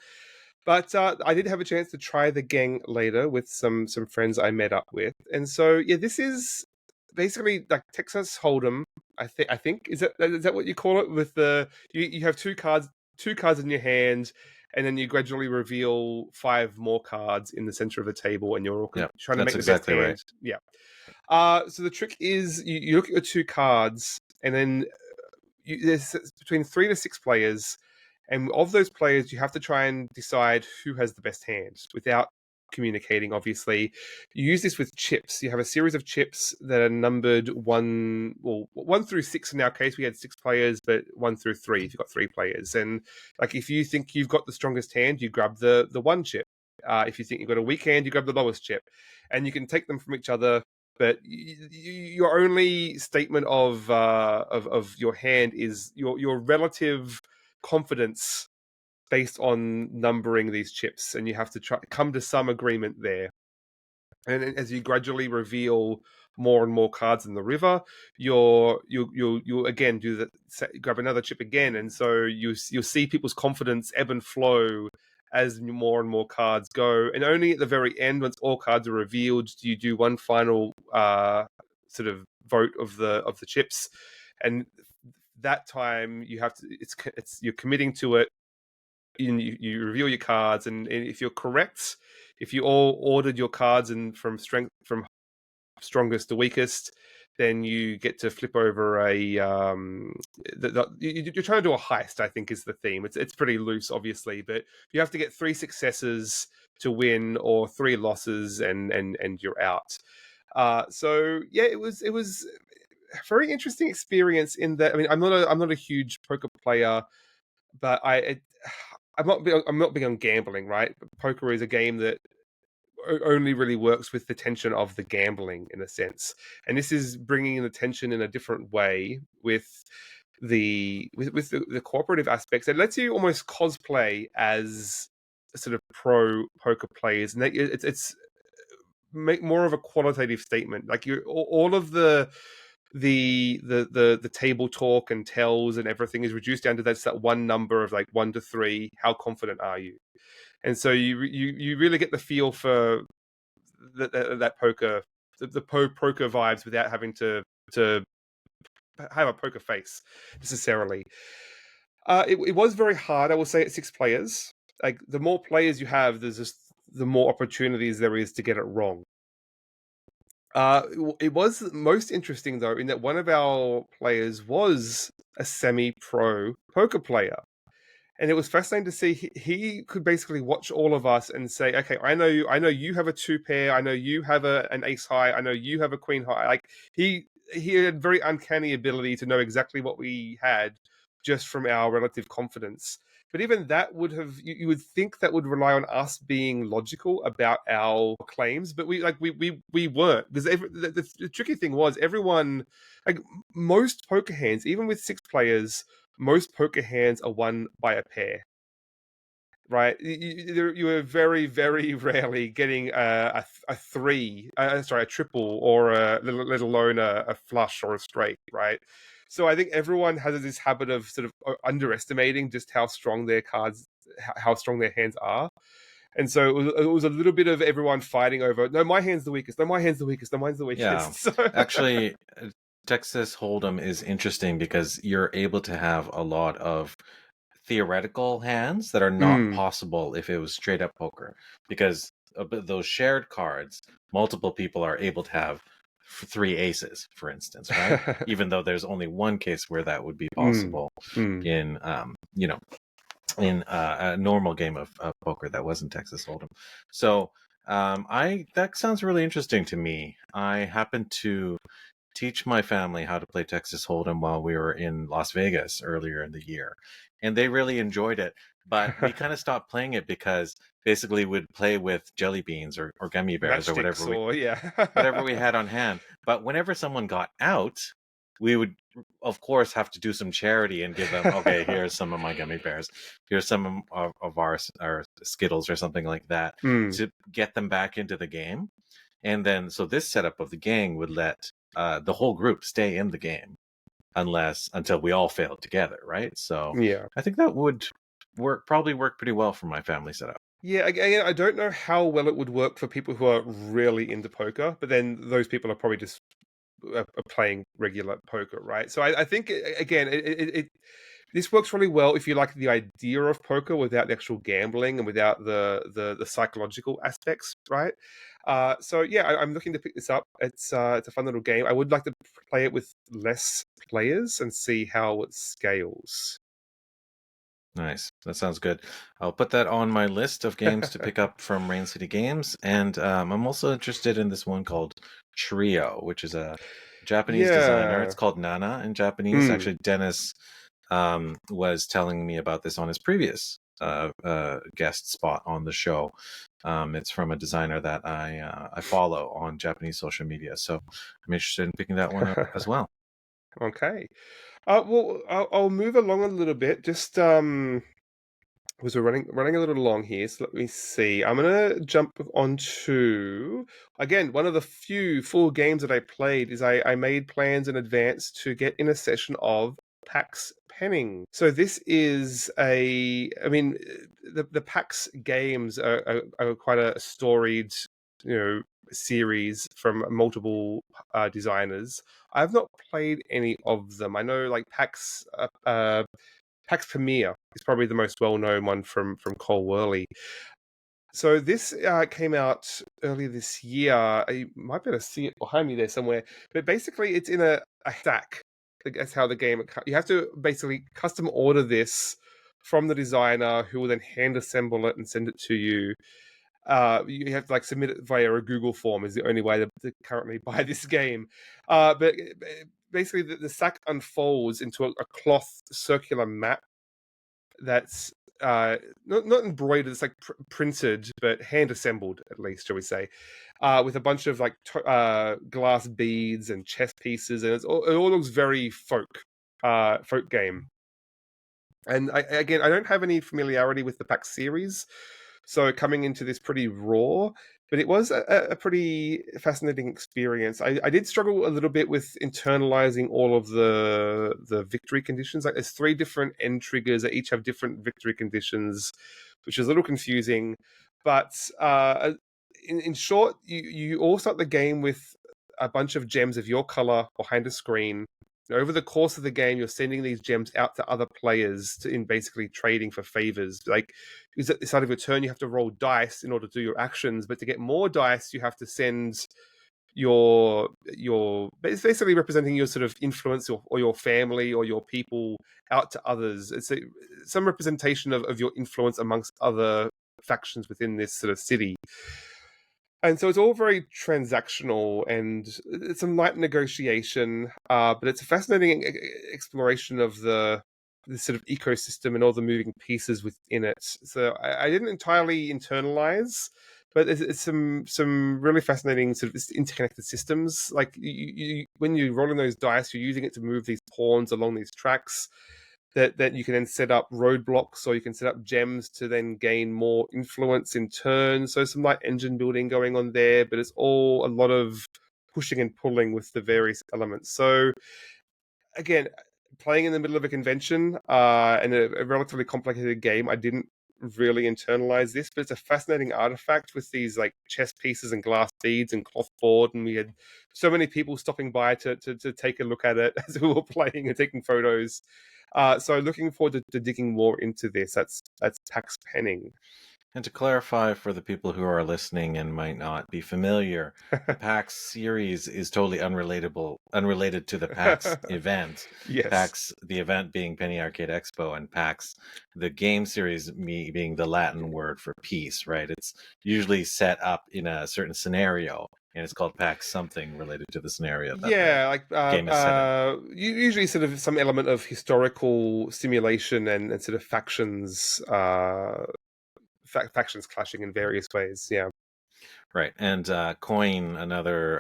But I did have a chance to try the gang later with some friends I met up with, and so yeah, this is basically like Texas Hold'em. I think is that what you call it? With the you have two cards in your hand, and then you gradually reveal 5 more cards in the center of the table, and you're all Yeah, trying to that's make the best exactly right. hand. Yeah. So the trick is you look at your 2 cards, and then there's between 3 to 6 players, and of those players, you have to try and decide who has the best hand without communicating. Obviously, you use this with chips. You have a series of chips that are numbered 1 through 6. In our case, we had 6 players, but 1 through 3 if you've got 3 players. And like if you think you've got the strongest hand, you grab the 1 chip. If you think you've got a weak hand, you grab the lowest chip, and you can take them from each other, but your only statement of your hand is your relative confidence based on numbering these chips, and you have to come to some agreement there. And as you gradually reveal more and more cards in the river, you'll again grab another chip again, and so you'll see people's confidence ebb and flow as more and more cards go. And only at the very end, once all cards are revealed, do you do one final sort of vote of the chips, and that time you have to it's you're committing to it. You reveal your cards, and if you're correct, if you all ordered your cards and from strongest to weakest, then you get to flip over a you're trying to do a heist, I think, is the theme. It's pretty loose, obviously, but you have to get 3 successes to win, or 3 losses, and you're out. So yeah, it was a very interesting experience in that. I mean, I'm not a huge poker player, but I'm not big on gambling, right? Poker is a game that only really works with the tension of the gambling, in a sense, and this is bringing in the tension in a different way with the cooperative aspects. It lets you almost cosplay as sort of pro poker players, and it's make more of a qualitative statement. Like you, all of the table talk and tells and everything is reduced down to that one number of like 1 to 3. How confident are you? And so you really get the feel for that poker, the poker vibes, without having to have a poker face necessarily. It was very hard, I will say, at 6 players. Like the more players you have, there's just the more opportunities there is to get it wrong. It was most interesting though, in that one of our players was a semi-pro poker player. And it was fascinating to see he could basically watch all of us and say, "Okay, I know you have a 2 pair. I know you have an ace high. I know you have a queen high." Like he had very uncanny ability to know exactly what we had just from our relative confidence. But even that would have you would think that would rely on us being logical about our claims, but we weren't, because the tricky thing was everyone, like most poker hands, even with 6 players, most poker hands are won by a pair, right? You are very, very rarely getting a 3, sorry, a triple, or let alone a flush or a straight, right? So I think everyone has this habit of sort of underestimating just how strong their cards, how strong their hands are. And so it was a little bit of everyone fighting over, no, my hand's the weakest, no, my hand's the weakest, no, mine's the weakest. Yeah, So actually, Texas Hold'em is interesting because you're able to have a lot of theoretical hands that are not possible if it was straight up poker, because those shared cards, multiple people are able to have 3 aces, for instance, right? Even though there's only one case where that would be possible in in a normal game of poker that wasn't Texas Hold'em. So that sounds really interesting to me. I happened to teach my family how to play Texas Hold'em while we were in Las Vegas earlier in the year, and they really enjoyed it. But we kind of stopped playing it because basically we'd play with jelly beans or gummy bears or matchsticks, or yeah, whatever we had on hand. But whenever someone got out, we would, of course, have to do some charity and give them, okay, here's some of my gummy bears, here's some of our Skittles or something like that, to get them back into the game. And then, so this setup of the gang would let the whole group stay in the game until we all failed together, right? So yeah. I think that would probably work pretty well for my family setup. Yeah, again, I don't know how well it would work for people who are really into poker, but then those people are probably just are playing regular poker, right? So I think again, this works really well if you like the idea of poker without the actual gambling and without the psychological aspects, right? So yeah, I'm looking to pick this up. It's a fun little game. I would like to play it with less players and see how it scales. Nice. That sounds good. I'll put that on my list of games to pick up from Rain City Games. And I'm also interested in this one called Trio, which is a Japanese designer. It's Yeah. called Nana in Japanese. Hmm. Actually, Dennis was telling me about this on his previous guest spot on the show. It's from a designer that I follow on Japanese social media. So I'm interested in picking that one up as well. Okay. Well, I'll move along a little bit. Just because we're running a little long here, so let me see. I'm gonna jump onto again one of the few full games that I played. Is I made plans in advance to get in a session of PAX Penning. So this is I mean, the PAX games are quite a storied, you know, series from multiple designers. I've not played any of them. I know like PAX Premier is probably the most well-known one from Cole Worley. So this came out earlier this year. You might be able to see it behind me there somewhere. But basically, it's in a stack. That's how the game. You have to basically custom order this from the designer, who will then hand assemble it and send it to you. You have to like submit it via a Google form. Is the only way to currently buy this game. But basically, the stack unfolds into a cloth circular map that's not embroidered, it's like printed but hand assembled, at least, shall we say, with a bunch of like glass beads and chess pieces, and it all looks very folk game. And again, I don't have any familiarity with the PAX series, so coming into this pretty raw, but it was a pretty fascinating experience. I did struggle a little bit with internalizing all of the victory conditions. Like there's three different end triggers that each have different victory conditions, which is a little confusing. But in short, you all start the game with a bunch of gems of your color behind a screen. Over the course of the game, you're sending these gems out to other players in basically trading for favors. Like, is at the start of your turn, you have to roll dice in order to do your actions, but to get more dice, you have to send your it's basically representing your sort of influence or your family or your people out to others. It's some representation of your influence amongst other factions within this sort of city. And so it's all very transactional and it's some light negotiation, but it's a fascinating exploration of the sort of ecosystem and all the moving pieces within it. So I didn't entirely internalize, but it's some really fascinating sort of interconnected systems. Like when you're rolling those dice, you're using it to move these pawns along these tracks that you can then set up roadblocks or you can set up gems to then gain more influence in turn. So some like engine building going on there, but it's all a lot of pushing and pulling with the various elements. So again, playing in the middle of a convention and a relatively complicated game, I didn't really internalize this, but it's a fascinating artifact with these like chess pieces and glass beads and cloth board, and we had so many people stopping by to take a look at it as we were playing and taking photos. So looking forward to digging more into this. That's PAX Penning. And to clarify for the people who are listening and might not be familiar, the PAX series is totally unrelated to the PAX event. Yes. PAX, the event being Penny Arcade Expo, and PAX, the game series, me being the Latin word for peace, right? It's usually set up in a certain scenario, and it's called PAX something related to the scenario that the Yeah, like game is set in. usually sort of some element of historical simulation and sort of factions factions clashing in various ways. Yeah. Right. And coin, another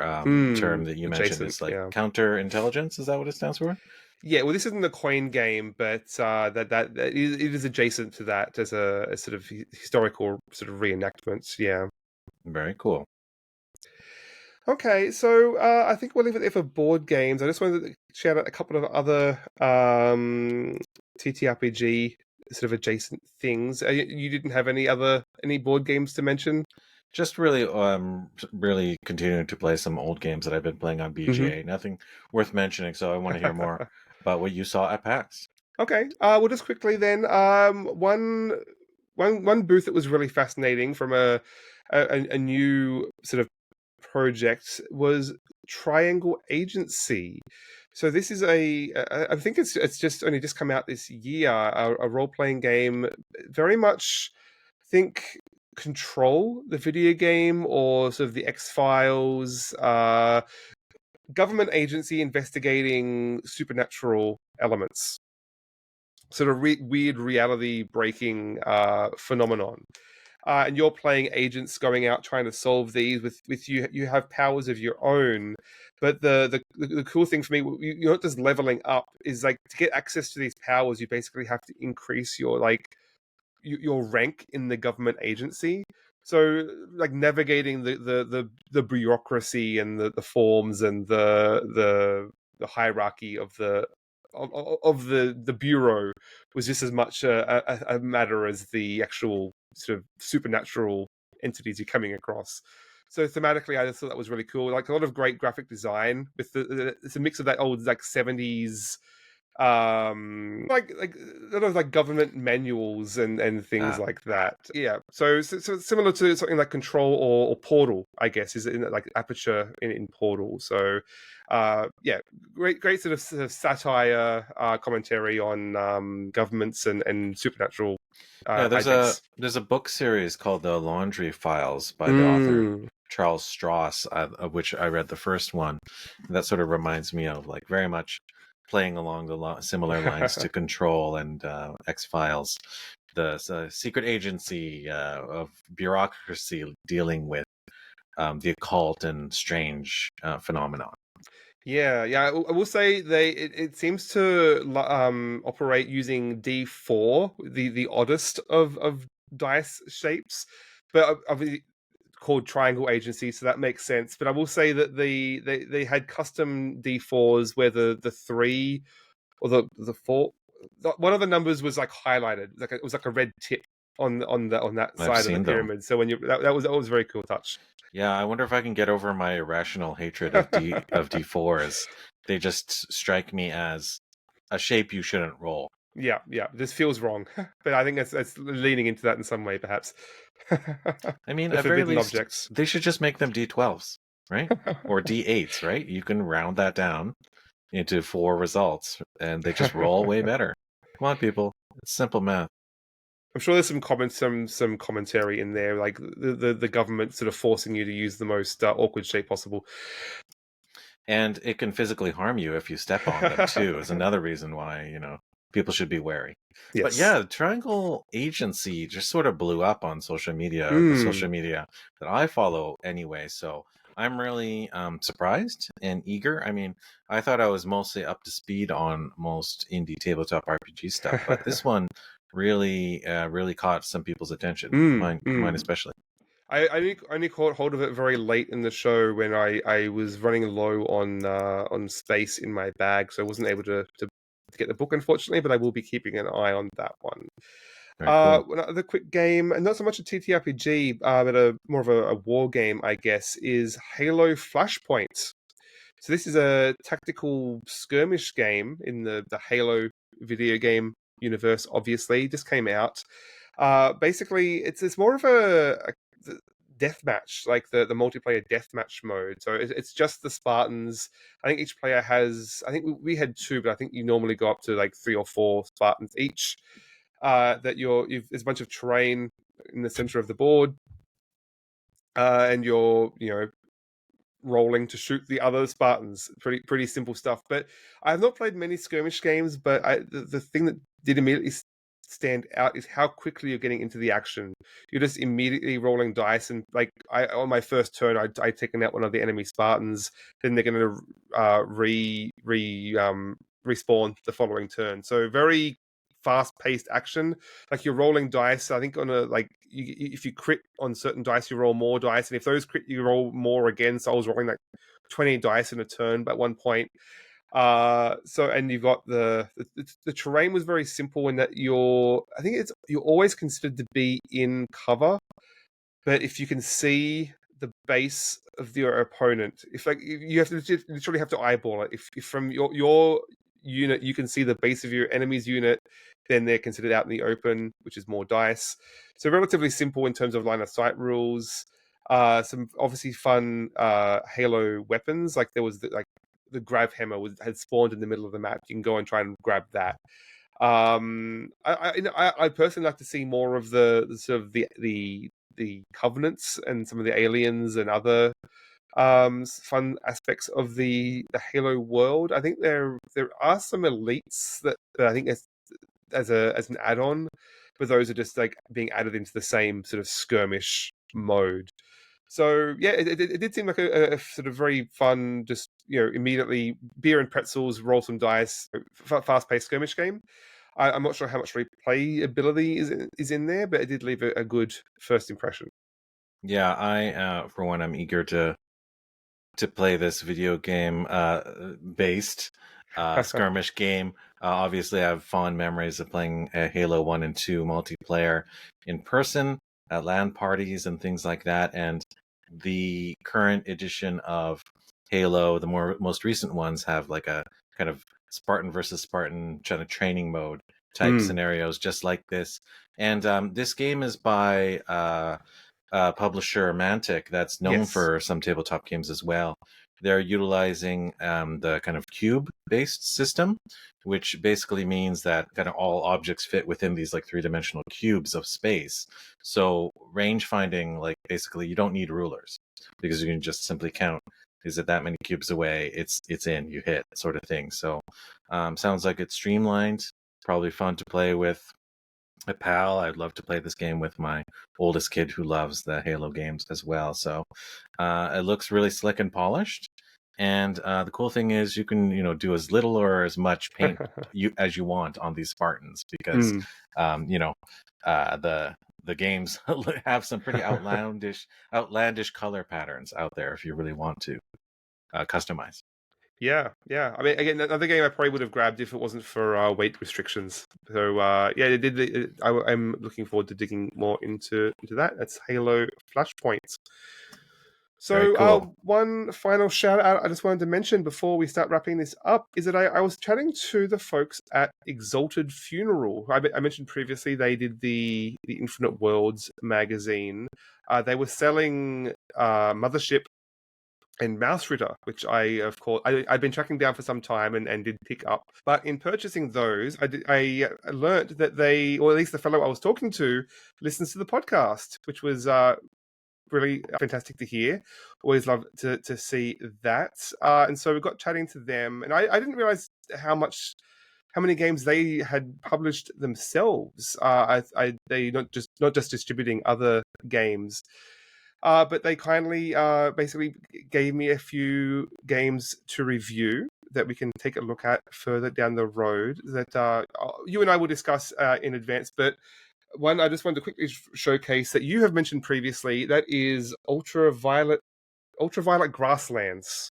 term that you mentioned, Adjacent. is like Yeah. counterintelligence. Is that what it stands for? Yeah. Well, this isn't a coin game, but it is adjacent to that as a sort of historical sort of reenactment. Yeah. Very cool. Okay, so I think we'll leave it there for board games. I just wanted to shout out a couple of other TTRPG sort of adjacent things. You didn't have any board games to mention? Just really continuing to play some old games that I've been playing on Hmm. BGA. Nothing worth mentioning, so I want to hear more about what you saw at PAX. Okay. Well, just quickly then, one booth that was really fascinating from a new sort of project was Triangle Agency. So this is I think it's just only just come out this year, a role playing game, very much think Control, the video game, or sort of the X Files, government agency investigating supernatural elements, sort of weird reality breaking phenomenon. And you're playing agents going out trying to solve these with you have powers of your own. But the cool thing for me, you're not just leveling up, is like to get access to these powers you basically have to increase your your rank in the government agency. So like navigating the bureaucracy and the forms and the hierarchy of the bureau was just as much a matter as the actual sort of supernatural entities you're coming across. So thematically, I just thought that was really cool. Like a lot of great graphic design with it's a mix of that old like 70s like a lot of like government manuals and things Ah, like that. Yeah, so similar to something like Control or Portal, I guess, is in like Aperture in Portal. So yeah, great sort of satire, commentary on governments and supernatural yeah. hijinks. There's a book series called The Laundry Files by the author Mm. Charles Stross, of which I read the first one. That sort of reminds me of like very much playing along the similar lines to Control and X Files, the secret agency of bureaucracy dealing with the occult and strange phenomenon. Yeah. I will say it seems to operate using D4, the oddest of dice shapes, but obviously called Triangle Agency, so that makes sense. But I will say that they had custom D4s where the three or the four, one of the numbers was like highlighted, like it was like a red tip on that I've side of the seen them. pyramid. So when you that was a very cool touch. Yeah, I wonder if I can get over my irrational hatred of D4s. They just strike me as a shape you shouldn't roll. Yeah. This feels wrong, but I think it's leaning into that in some way, perhaps. I mean, The at very forbidden least, objects. they should just make them D12s, right? Or D8s, right? You can round that down into 4 results, and they just roll way better. Come on, people. It's simple math. I'm sure there's some comments, some commentary in there, like the government sort of forcing you to use the most awkward shape possible. And it can physically harm you if you step on them, too, is another reason why, people should be wary. But Yes. yeah, Triangle Agency just sort of blew up on social media, the Mm. social media that I follow anyway. So I'm really surprised and eager. I mean, I thought I was mostly up to speed on most indie tabletop RPG stuff, but this one really caught some people's attention. Mine Mm. especially. I only caught hold of it very late in the show when I was running low on space in my bag, so I wasn't able to get the book, unfortunately. But I will be keeping an eye on that one. Very cool. Another quick game, and not so much a TTRPG, but a more of a war game, I guess, is Halo Flashpoint. So this is a tactical skirmish game in the Halo video game universe. Obviously, just came out. Basically, it's more of a deathmatch, like the multiplayer deathmatch mode. So it's just the Spartans. I think each player has. I think we had two, but I think you normally go up to like 3 or 4 Spartans each. That there's a bunch of terrain in the center of the board, and you're rolling to shoot the other Spartans. Pretty simple stuff. But I have not played many skirmish games, but the thing that did immediately stand out is how quickly you're getting into the action. You're just immediately rolling dice, and like on my first turn, I taken out one of the enemy Spartans. Then they're going to respawn the following turn. So very fast-paced action. Like you're rolling dice. I think on a if you crit on certain dice, you roll more dice, and if those crit, you roll more again. So I was rolling like 20 dice in a turn at one point. And you've got the terrain was very simple in that you're always considered to be in cover, but if you can see the base of your opponent, if like you have to literally have to eyeball it. If from your unit you can see the base of your enemy's unit, then they're considered out in the open, which is more dice. So relatively simple in terms of line of sight rules. Some obviously fun Halo weapons, like there was the grav hammer had spawned in the middle of the map. You can go and try and grab that. I personally like to see more of the sort of the covenants and some of the aliens and other fun aspects of the Halo world. I think there are some elites that I think as an add-on, but those are just like being added into the same sort of skirmish mode. So yeah, it did seem like a sort of very fun, just immediately beer and pretzels, roll some dice, fast-paced skirmish game. I'm not sure how much replayability is in there, but it did leave a good first impression. Yeah, I for one, I'm eager to play this video game based skirmish game. Obviously, I have fond memories of playing Halo 1 and 2 multiplayer in person at LAN parties and things like that. And the current edition of Halo, the most recent ones, have like a kind of Spartan versus Spartan kind of training mode type scenarios just like this. And this game is by publisher Mantic, that's known Yes. for some tabletop games as well. They're utilizing the kind of cube-based system, which basically means that kind of all objects fit within these like three-dimensional cubes of space. So range finding, like basically you don't need rulers because you can just simply count. Is it that many cubes away? It's in, you hit, sort of thing. So sounds like it's streamlined, probably fun to play with a pal. I'd love to play this game with my oldest kid who loves the Halo games as well. So it looks really slick and polished. And the cool thing is you can, do as little or as much paint as you want on these Spartans because, the games have some pretty outlandish color patterns out there if you really want to customize. Yeah. I mean, again, another game I probably would have grabbed if it wasn't for weight restrictions. So yeah, I'm looking forward to digging more into that. That's Halo Flashpoint. Very So, cool. one final shout out I just wanted to mention before we start wrapping this up is that I was chatting to the folks at Exalted Funeral. I mentioned previously they did the Infinite Worlds magazine. They were selling Mothership and Mouse Ritter, which of course, I'd been tracking down for some time and did pick up. But in purchasing those, I learned that or at least the fellow I was talking to, listens to the podcast, which was really fantastic to hear. Always love to see that. And so we got chatting to them, and I didn't realize how many games they had published themselves. They not just distributing other games. But they kindly basically gave me a few games to review that we can take a look at further down the road that you and I will discuss in advance. But one I just wanted to quickly showcase that you have mentioned previously, that is Ultraviolet Grasslands.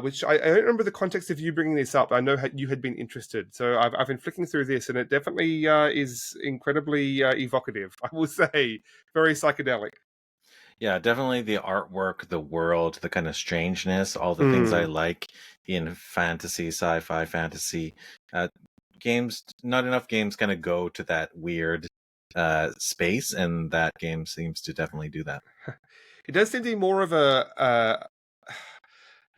Which I don't remember the context of you bringing this up. I know you had been interested, so I've been flicking through this, and it definitely is incredibly evocative. I will say, very psychedelic. Yeah, definitely the artwork, the world, the kind of strangeness, all the things I like in fantasy, sci-fi, fantasy games. Not enough games kind of go to that weird space, and that game seems to definitely do that. It does seem to be more of a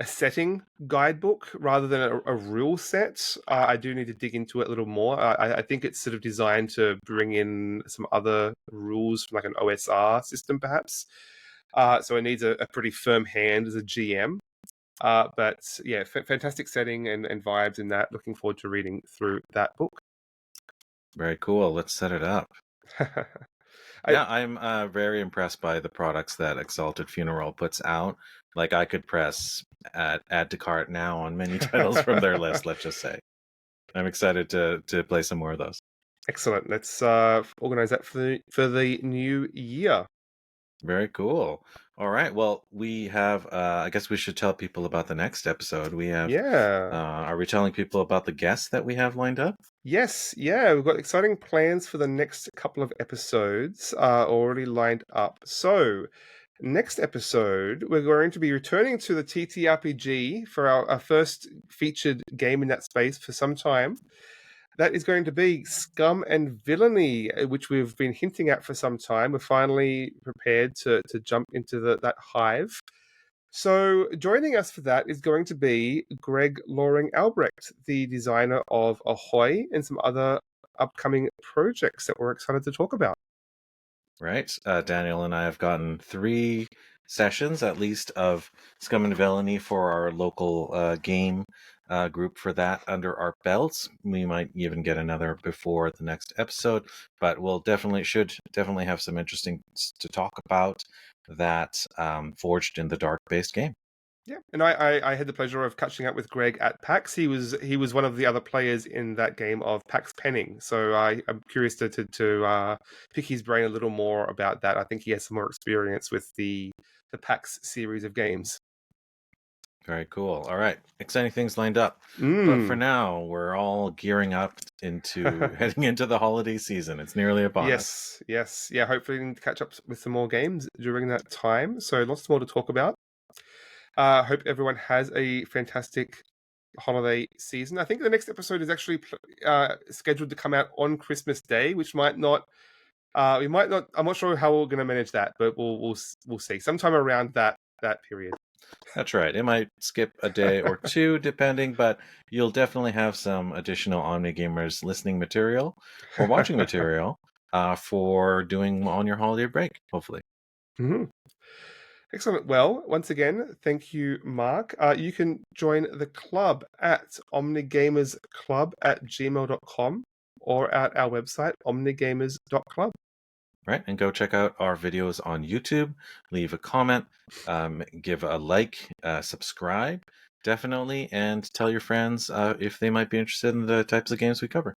setting guidebook rather than a rule set. I do need to dig into it a little more. I think it's sort of designed to bring in some other rules from like an OSR system, perhaps. So it needs a pretty firm hand as a GM. But yeah, fantastic setting and vibes in that. Looking forward to reading through that book. Very cool. Let's set it up. Yeah, I'm very impressed by the products that Exalted Funeral puts out. Like I could press add to cart now on many titles from their list, let's just say. I'm excited to play some more of those. Excellent. Let's organize that for the new year. Very cool. All right. Well, we have. I guess we should tell people about the next episode. We have. Yeah. Are we telling people about the guests that we have lined up? Yes, yeah, we've got exciting plans for the next couple of episodes already lined up. So, next episode, we're going to be returning to the TTRPG for our first featured game in that space for some time. That is going to be Scum and Villainy, which we've been hinting at for some time. We're finally prepared to jump into that hive. So, joining us for that is going to be Greg Loring Albrecht, the designer of Ahoy and some other upcoming projects that we're excited to talk about. Right. Daniel and I have gotten 3 sessions at least of Scum and Villainy for our local game group for that under our belts. We might even get another before the next episode, but we'll should definitely have some interesting to talk about that Forged in the Dark based game. Yeah, and I had the pleasure of catching up with Greg at PAX. He was one of the other players in that game of PAX Penning. So I'm curious to pick his brain a little more about that. I think he has some more experience with the PAX series of games. Very cool. All right. Exciting things lined up. But for Mm. now, we're all gearing up into heading into the holiday season. It's nearly upon us. Yes, yes, yeah. Hopefully, we can catch up with some more games during that time. So lots more to talk about. Hope everyone has a fantastic holiday season. I think the next episode is actually scheduled to come out on Christmas Day, which might not. We might not. I'm not sure how we're going to manage that, but we'll see. Sometime around that period. That's right. It might skip a day or two, depending, but you'll definitely have some additional OmniGamers listening material or watching material for doing on your holiday break, hopefully. Mhm. Excellent. Well, once again, thank you, Mark. You can join the club at omnigamersclub@gmail.com or at our website, omnigamers.club. Right. And go check out our videos on YouTube, leave a comment, give a like, subscribe, definitely, and tell your friends if they might be interested in the types of games we cover.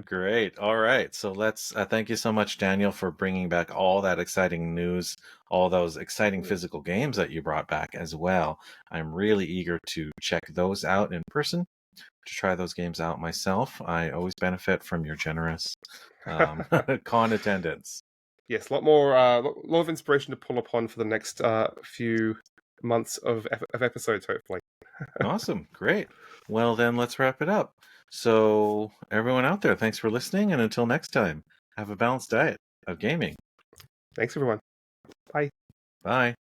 Great. All right. So let's thank you so much, Daniel, for bringing back all that exciting news, all those exciting physical games that you brought back as well. I'm really eager to check those out in person, to try those games out myself. I always benefit from your generous con attendance. Yes, a lot more, lot of inspiration to pull upon for the next few months of episodes, hopefully. Awesome. Great. Well, then let's wrap it up. So, everyone out there, thanks for listening. And until next time, have a balanced diet of gaming. Thanks, everyone. Bye. Bye.